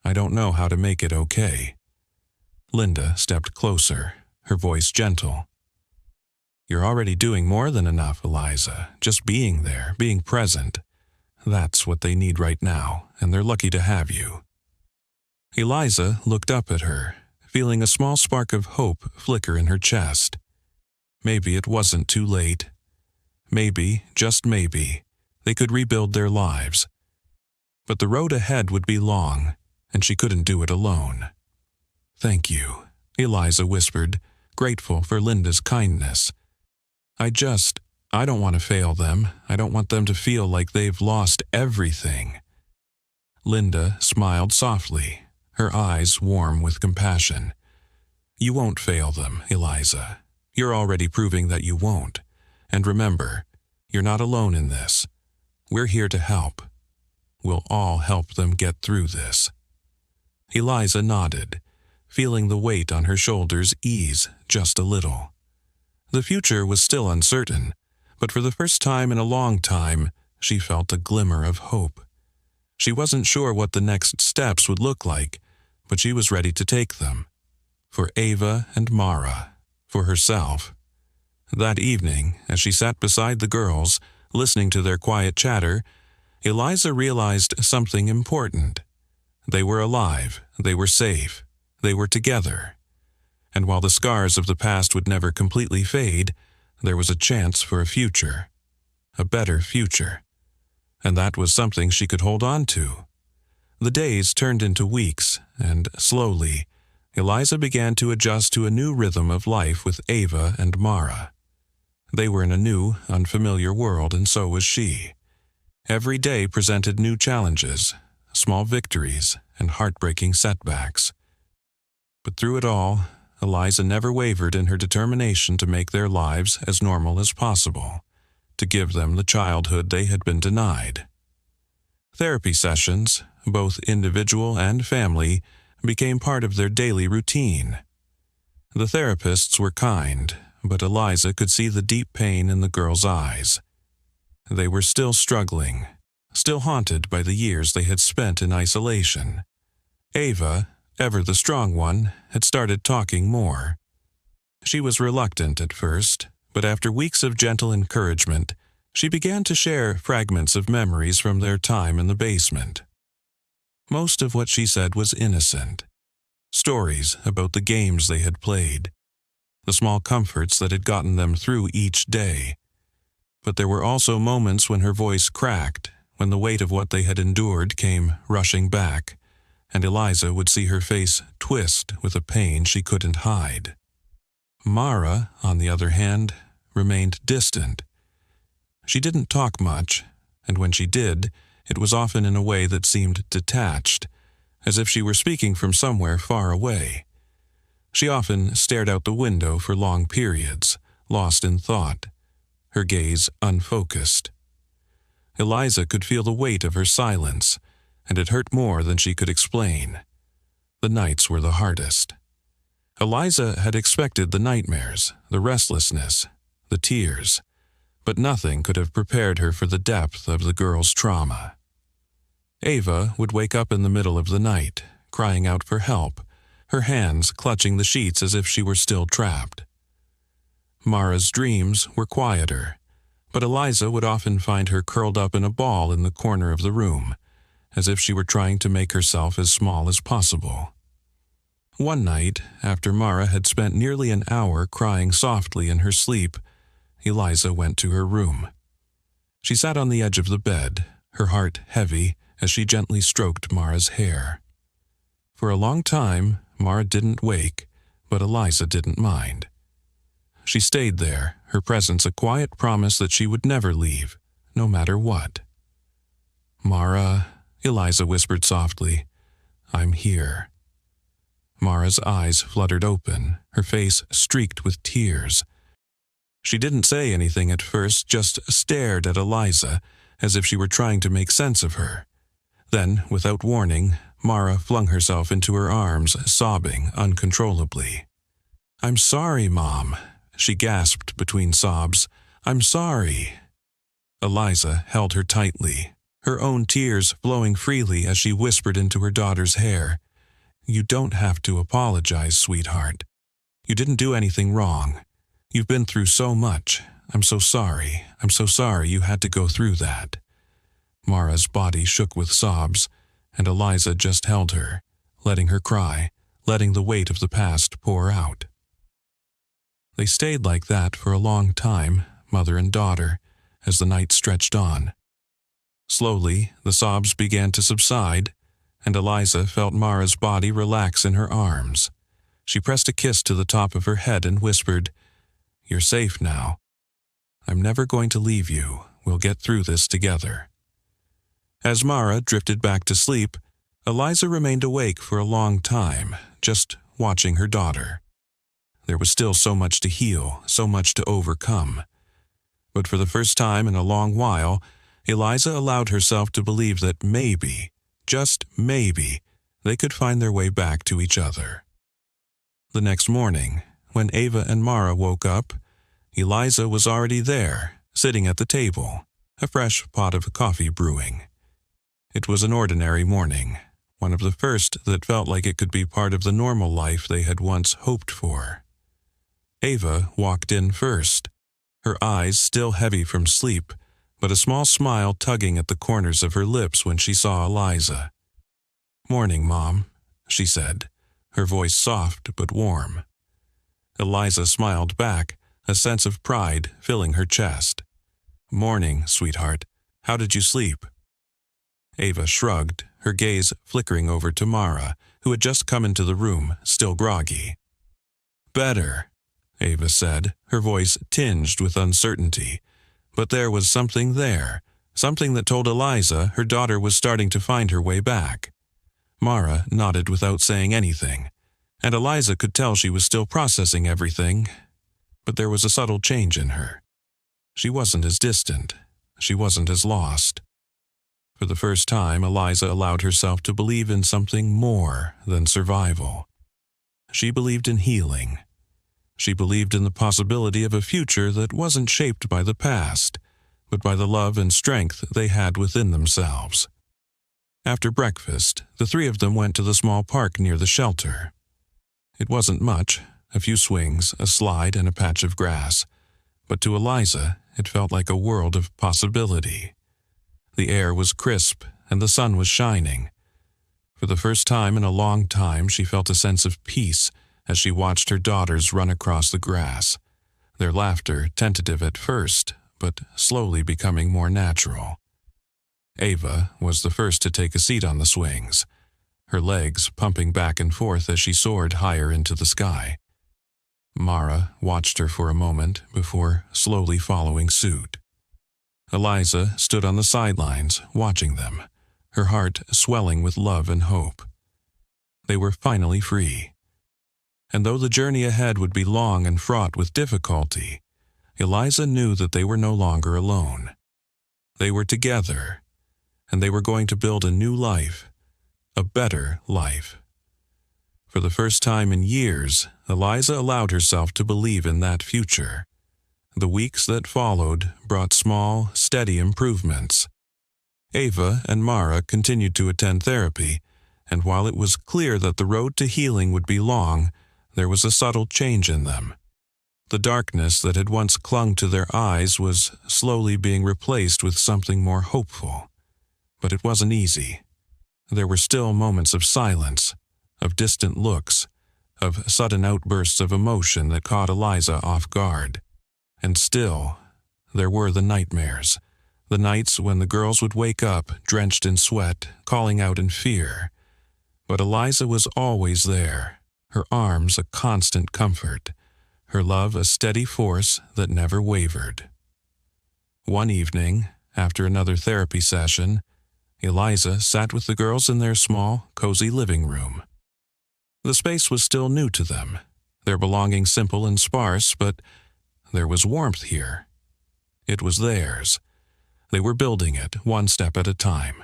I don't know how to make it okay." Linda stepped closer, her voice gentle. "You're already doing more than enough, Eliza. Just being there, being present. That's what they need right now, and they're lucky to have you." Eliza looked up at her, feeling a small spark of hope flicker in her chest. Maybe it wasn't too late. Maybe, just maybe, they could rebuild their lives. But the road ahead would be long, and she couldn't do it alone. "Thank you," Eliza whispered, grateful for Linda's kindness. I don't want to fail them. I don't want them to feel like they've lost everything." Linda smiled softly, her eyes warm with compassion. "You won't fail them, Eliza. You're already proving that you won't. And remember, you're not alone in this. We're here to help. We'll all help them get through this." Eliza nodded, feeling the weight on her shoulders ease just a little. The future was still uncertain, but for the first time in a long time, she felt a glimmer of hope. She wasn't sure what the next steps would look like, but she was ready to take them. For Ava and Mara, for herself. That evening, as she sat beside the girls, listening to their quiet chatter, Eliza realized something important. They were alive, they were safe, they were together. And while the scars of the past would never completely fade, there was a chance for a future. A better future. And that was something she could hold on to. The days turned into weeks, and slowly, Eliza began to adjust to a new rhythm of life with Ava and Mara. They were in a new, unfamiliar world, and so was she. Every day presented new challenges, small victories, and heartbreaking setbacks. But through it all, Eliza never wavered in her determination to make their lives as normal as possible, to give them the childhood they had been denied. Therapy sessions, both individual and family, became part of their daily routine. The therapists were kind, but Eliza could see the deep pain in the girls' eyes. They were still struggling, still haunted by the years they had spent in isolation. Ava, ever the strong one, had started talking more. She was reluctant at first, but after weeks of gentle encouragement, she began to share fragments of memories from their time in the basement. Most of what she said was innocent. Stories about the games they had played, the small comforts that had gotten them through each day. But there were also moments when her voice cracked, when the weight of what they had endured came rushing back, and Eliza would see her face twist with a pain she couldn't hide. Mara, on the other hand, remained distant. She didn't talk much, and when she did, it was often in a way that seemed detached, as if she were speaking from somewhere far away. She often stared out the window for long periods, lost in thought, her gaze unfocused. Eliza could feel the weight of her silence, and it hurt more than she could explain. The nights were the hardest. Eliza had expected the nightmares, the restlessness, the tears, but nothing could have prepared her for the depth of the girl's trauma. Ava would wake up in the middle of the night, crying out for help, her hands clutching the sheets as if she were still trapped. Mara's dreams were quieter, but Eliza would often find her curled up in a ball in the corner of the room, as if she were trying to make herself as small as possible. One night, after Mara had spent nearly an hour crying softly in her sleep, Eliza went to her room. She sat on the edge of the bed, her heart heavy as she gently stroked Mara's hair. For a long time, Mara didn't wake, but Eliza didn't mind. She stayed there, her presence a quiet promise that she would never leave, no matter what. "Mara," Eliza whispered softly, "I'm here." Mara's eyes fluttered open, her face streaked with tears. She didn't say anything at first, just stared at Eliza, as if she were trying to make sense of her. Then, without warning, Mara flung herself into her arms, sobbing uncontrollably. "I'm sorry, Mom," she gasped between sobs. "I'm sorry." Eliza held her tightly, her own tears flowing freely as she whispered into her daughter's hair. "You don't have to apologize, sweetheart. You didn't do anything wrong. You've been through so much. I'm so sorry. I'm so sorry you had to go through that." Mara's body shook with sobs, and Eliza just held her, letting her cry, letting the weight of the past pour out. They stayed like that for a long time, mother and daughter, as the night stretched on. Slowly, the sobs began to subside, and Eliza felt Mara's body relax in her arms. She pressed a kiss to the top of her head and whispered, "You're safe now. I'm never going to leave you. We'll get through this together." As Mara drifted back to sleep, Eliza remained awake for a long time, just watching her daughter. There was still so much to heal, so much to overcome. But for the first time in a long while, Eliza allowed herself to believe that maybe, just maybe, they could find their way back to each other. The next morning, when Ava and Mara woke up, Eliza was already there, sitting at the table, a fresh pot of coffee brewing. It was an ordinary morning, one of the first that felt like it could be part of the normal life they had once hoped for. Ava walked in first, her eyes still heavy from sleep, but a small smile tugging at the corners of her lips when she saw Eliza. "Morning, Mom," she said, her voice soft but warm. Eliza smiled back, a sense of pride filling her chest. "Morning, sweetheart. How did you sleep?" Ava shrugged, her gaze flickering over to Mara, who had just come into the room, still groggy. "Better," Ava said, her voice tinged with uncertainty. But there was something there, something that told Eliza her daughter was starting to find her way back. Mara nodded without saying anything, and Eliza could tell she was still processing everything, but there was a subtle change in her. She wasn't as distant. She wasn't as lost. For the first time, Eliza allowed herself to believe in something more than survival. She believed in healing. She believed in the possibility of a future that wasn't shaped by the past, but by the love and strength they had within themselves. After breakfast, the three of them went to the small park near the shelter. It wasn't much, a few swings, a slide, and a patch of grass, but to Eliza it felt like a world of possibility. The air was crisp, and the sun was shining. For the first time in a long time, she felt a sense of peace as she watched her daughters run across the grass, their laughter tentative at first, but slowly becoming more natural. Ava was the first to take a seat on the swings, her legs pumping back and forth as she soared higher into the sky. Mara watched her for a moment before slowly following suit. Eliza stood on the sidelines, watching them, her heart swelling with love and hope. They were finally free. And though the journey ahead would be long and fraught with difficulty, Eliza knew that they were no longer alone. They were together, and they were going to build a new life, a better life. For the first time in years, Eliza allowed herself to believe in that future. The weeks that followed brought small, steady improvements. Ava and Mara continued to attend therapy, and while it was clear that the road to healing would be long, there was a subtle change in them. The darkness that had once clung to their eyes was slowly being replaced with something more hopeful. But it wasn't easy. There were still moments of silence, of distant looks, of sudden outbursts of emotion that caught Eliza off guard. And still, there were the nightmares, the nights when the girls would wake up, drenched in sweat, calling out in fear. But Eliza was always there, her arms a constant comfort, her love a steady force that never wavered. One evening, after another therapy session, Eliza sat with the girls in their small, cozy living room. The space was still new to them, their belongings simple and sparse, but there was warmth here. It was theirs. They were building it, one step at a time.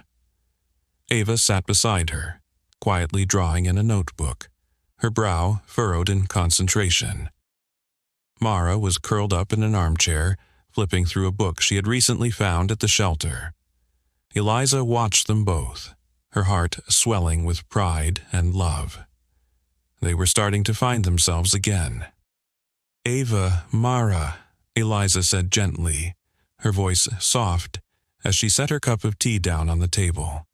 Ava sat beside her, quietly drawing in a notebook, her brow furrowed in concentration. Mara was curled up in an armchair, flipping through a book she had recently found at the shelter. Eliza watched them both, her heart swelling with pride and love. They were starting to find themselves again. "Ava, Mara," Eliza said gently, her voice soft, as she set her cup of tea down on the table.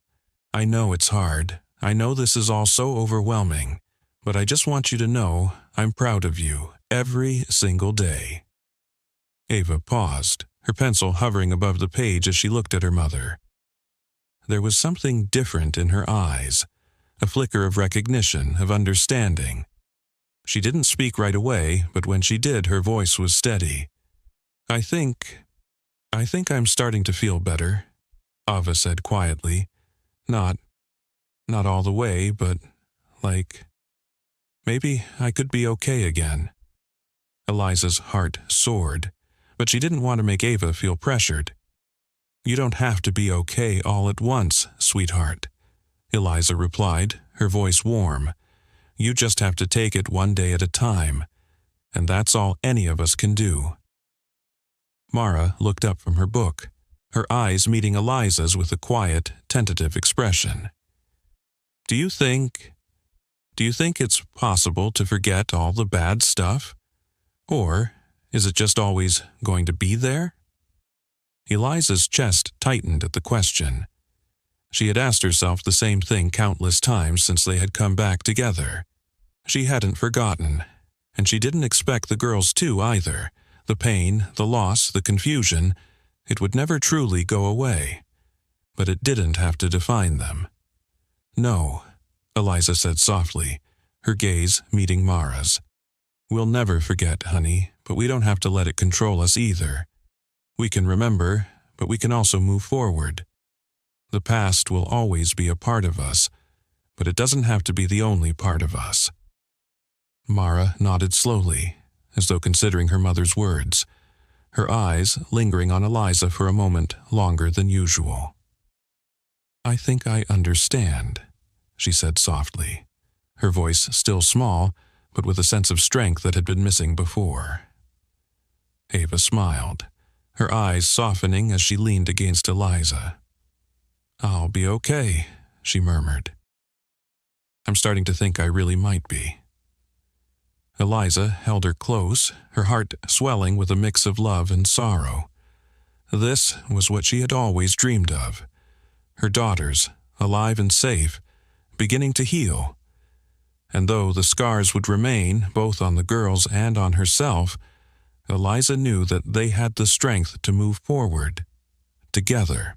"I know it's hard. I know this is all so overwhelming, but I just want you to know I'm proud of you every single day." Ava paused, her pencil hovering above the page as she looked at her mother. There was something different in her eyes, a flicker of recognition, of understanding. She didn't speak right away, but when she did, her voice was steady. I think I'm starting to feel better," Ava said quietly. Not all the way, but maybe I could be okay again." Eliza's heart soared, but she didn't want to make Ava feel pressured. "You don't have to be okay all at once, sweetheart," Eliza replied, her voice warm. "You just have to take it one day at a time, and that's all any of us can do." Mara looked up from her book, her eyes meeting Eliza's with a quiet, tentative expression. Do you think it's possible to forget all the bad stuff? Or is it just always going to be there?" Eliza's chest tightened at the question. She had asked herself the same thing countless times since they had come back together. She hadn't forgotten, and she didn't expect the girls to either. The pain, the loss, the confusion, it would never truly go away. But it didn't have to define them. "No," Eliza said softly, her gaze meeting Mara's. "We'll never forget, honey, but we don't have to let it control us either. We can remember, but we can also move forward. The past will always be a part of us, but it doesn't have to be the only part of us." Mara nodded slowly, as though considering her mother's words, her eyes lingering on Eliza for a moment longer than usual. "I think I understand," she said softly, her voice still small, but with a sense of strength that had been missing before. Ava smiled, her eyes softening as she leaned against Eliza. "I'll be okay," she murmured. "I'm starting to think I really might be." Eliza held her close, her heart swelling with a mix of love and sorrow. This was what she had always dreamed of. Her daughters, alive and safe, beginning to heal. And though the scars would remain, both on the girls and on herself, Eliza knew that they had the strength to move forward, together.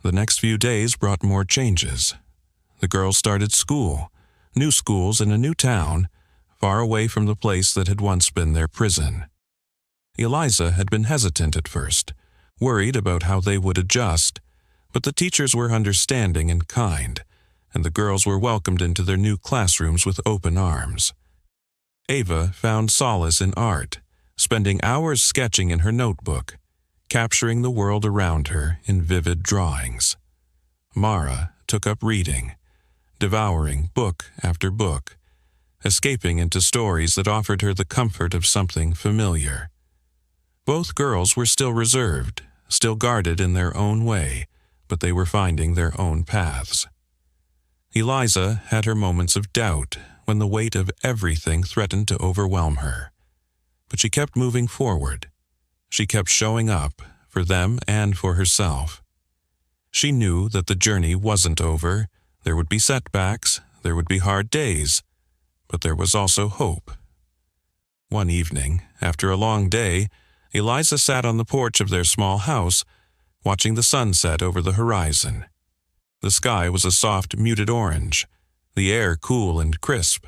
The next few days brought more changes. The girls started school, new schools in a new town, far away from the place that had once been their prison. Eliza had been hesitant at first, worried about how they would adjust, but the teachers were understanding and kind, and the girls were welcomed into their new classrooms with open arms. Ava found solace in art, spending hours sketching in her notebook, capturing the world around her in vivid drawings. Mara took up reading, devouring book after book, escaping into stories that offered her the comfort of something familiar. Both girls were still reserved, still guarded in their own way, but they were finding their own paths. Eliza had her moments of doubt when the weight of everything threatened to overwhelm her. But she kept moving forward. She kept showing up, for them and for herself. She knew that the journey wasn't over. There would be setbacks, there would be hard days, but there was also hope. One evening, after a long day, Eliza sat on the porch of their small house, watching the sun set over the horizon. The sky was a soft, muted orange, the air cool and crisp.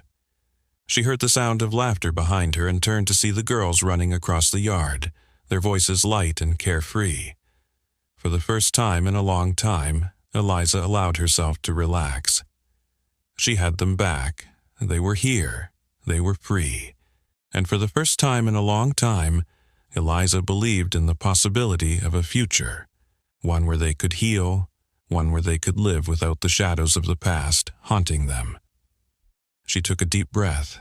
She heard the sound of laughter behind her and turned to see the girls running across the yard, their voices light and carefree. For the first time in a long time, Eliza allowed herself to relax. She had them back. They were here. They were free. And for the first time in a long time, Eliza believed in the possibility of a future, one where they could heal, one where they could live without the shadows of the past haunting them. She took a deep breath,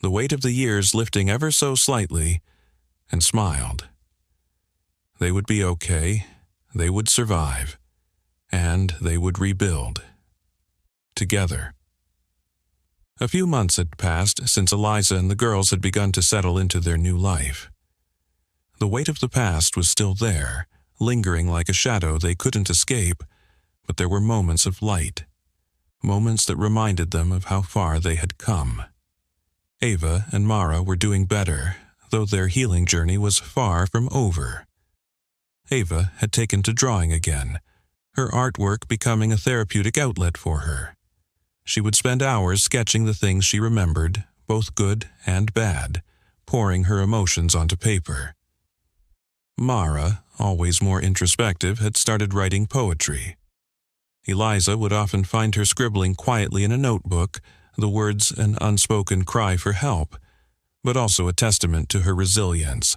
the weight of the years lifting ever so slightly, and smiled. They would be okay, they would survive, and they would rebuild. Together. A few months had passed since Eliza and the girls had begun to settle into their new life. The weight of the past was still there, lingering like a shadow they couldn't escape, but there were moments of light, moments that reminded them of how far they had come. Ava and Mara were doing better, though their healing journey was far from over. Ava had taken to drawing again, her artwork becoming a therapeutic outlet for her. She would spend hours sketching the things she remembered, both good and bad, pouring her emotions onto paper. Mara, always more introspective, had started writing poetry. Eliza would often find her scribbling quietly in a notebook, the words an unspoken cry for help, but also a testament to her resilience.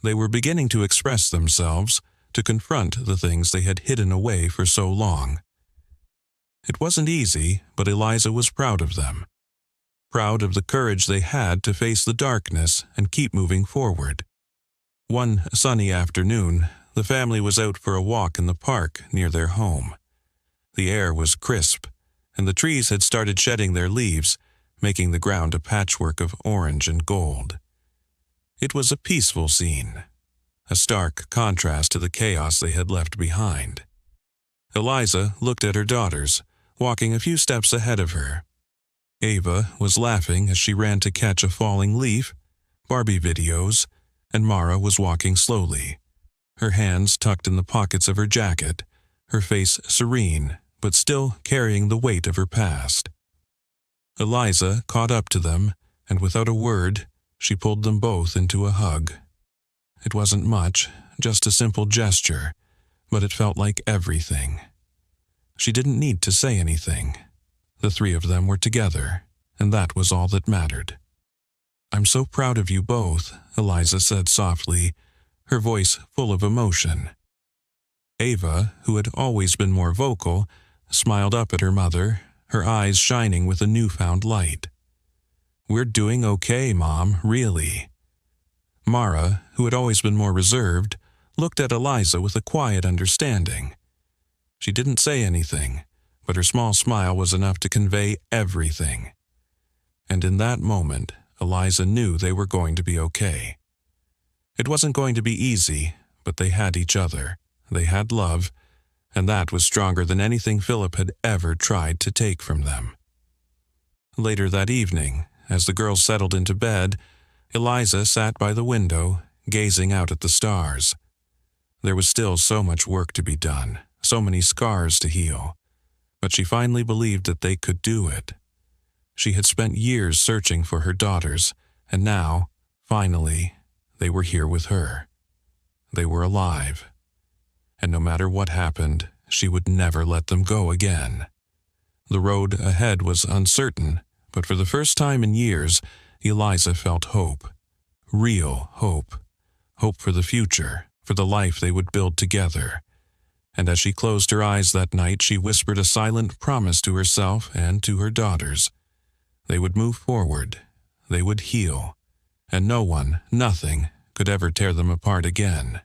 They were beginning to express themselves, to confront the things they had hidden away for so long. It wasn't easy, but Eliza was proud of them. Proud of the courage they had to face the darkness and keep moving forward. One sunny afternoon, the family was out for a walk in the park near their home. The air was crisp, and the trees had started shedding their leaves, making the ground a patchwork of orange and gold. It was a peaceful scene, a stark contrast to the chaos they had left behind. Eliza looked at her daughters, walking a few steps ahead of her. Ava was laughing as she ran to catch a falling leaf, Barbie videos, and Mara was walking slowly, her hands tucked in the pockets of her jacket, her face serene, but still carrying the weight of her past. Eliza caught up to them, and without a word, she pulled them both into a hug. It wasn't much, just a simple gesture, but it felt like everything. She didn't need to say anything. The three of them were together, and that was all that mattered. "I'm so proud of you both," Eliza said softly, her voice full of emotion. Ava, who had always been more vocal, smiled up at her mother, her eyes shining with a newfound light. "We're doing okay, Mom, really." Mara, who had always been more reserved, looked at Eliza with a quiet understanding. She didn't say anything, but her small smile was enough to convey everything. And in that moment, Eliza knew they were going to be okay. It wasn't going to be easy, but they had each other. They had love, and that was stronger than anything Philip had ever tried to take from them. Later that evening, as the girls settled into bed, Eliza sat by the window, gazing out at the stars. There was still so much work to be done, so many scars to heal, but she finally believed that they could do it. She had spent years searching for her daughters, and now, finally, they were here with her. They were alive. And no matter what happened, she would never let them go again. The road ahead was uncertain, but for the first time in years, Eliza felt hope. Real hope. Hope for the future, for the life they would build together. And as she closed her eyes that night, she whispered a silent promise to herself and to her daughters. They would move forward. They would heal. And no one, nothing, could ever tear them apart again.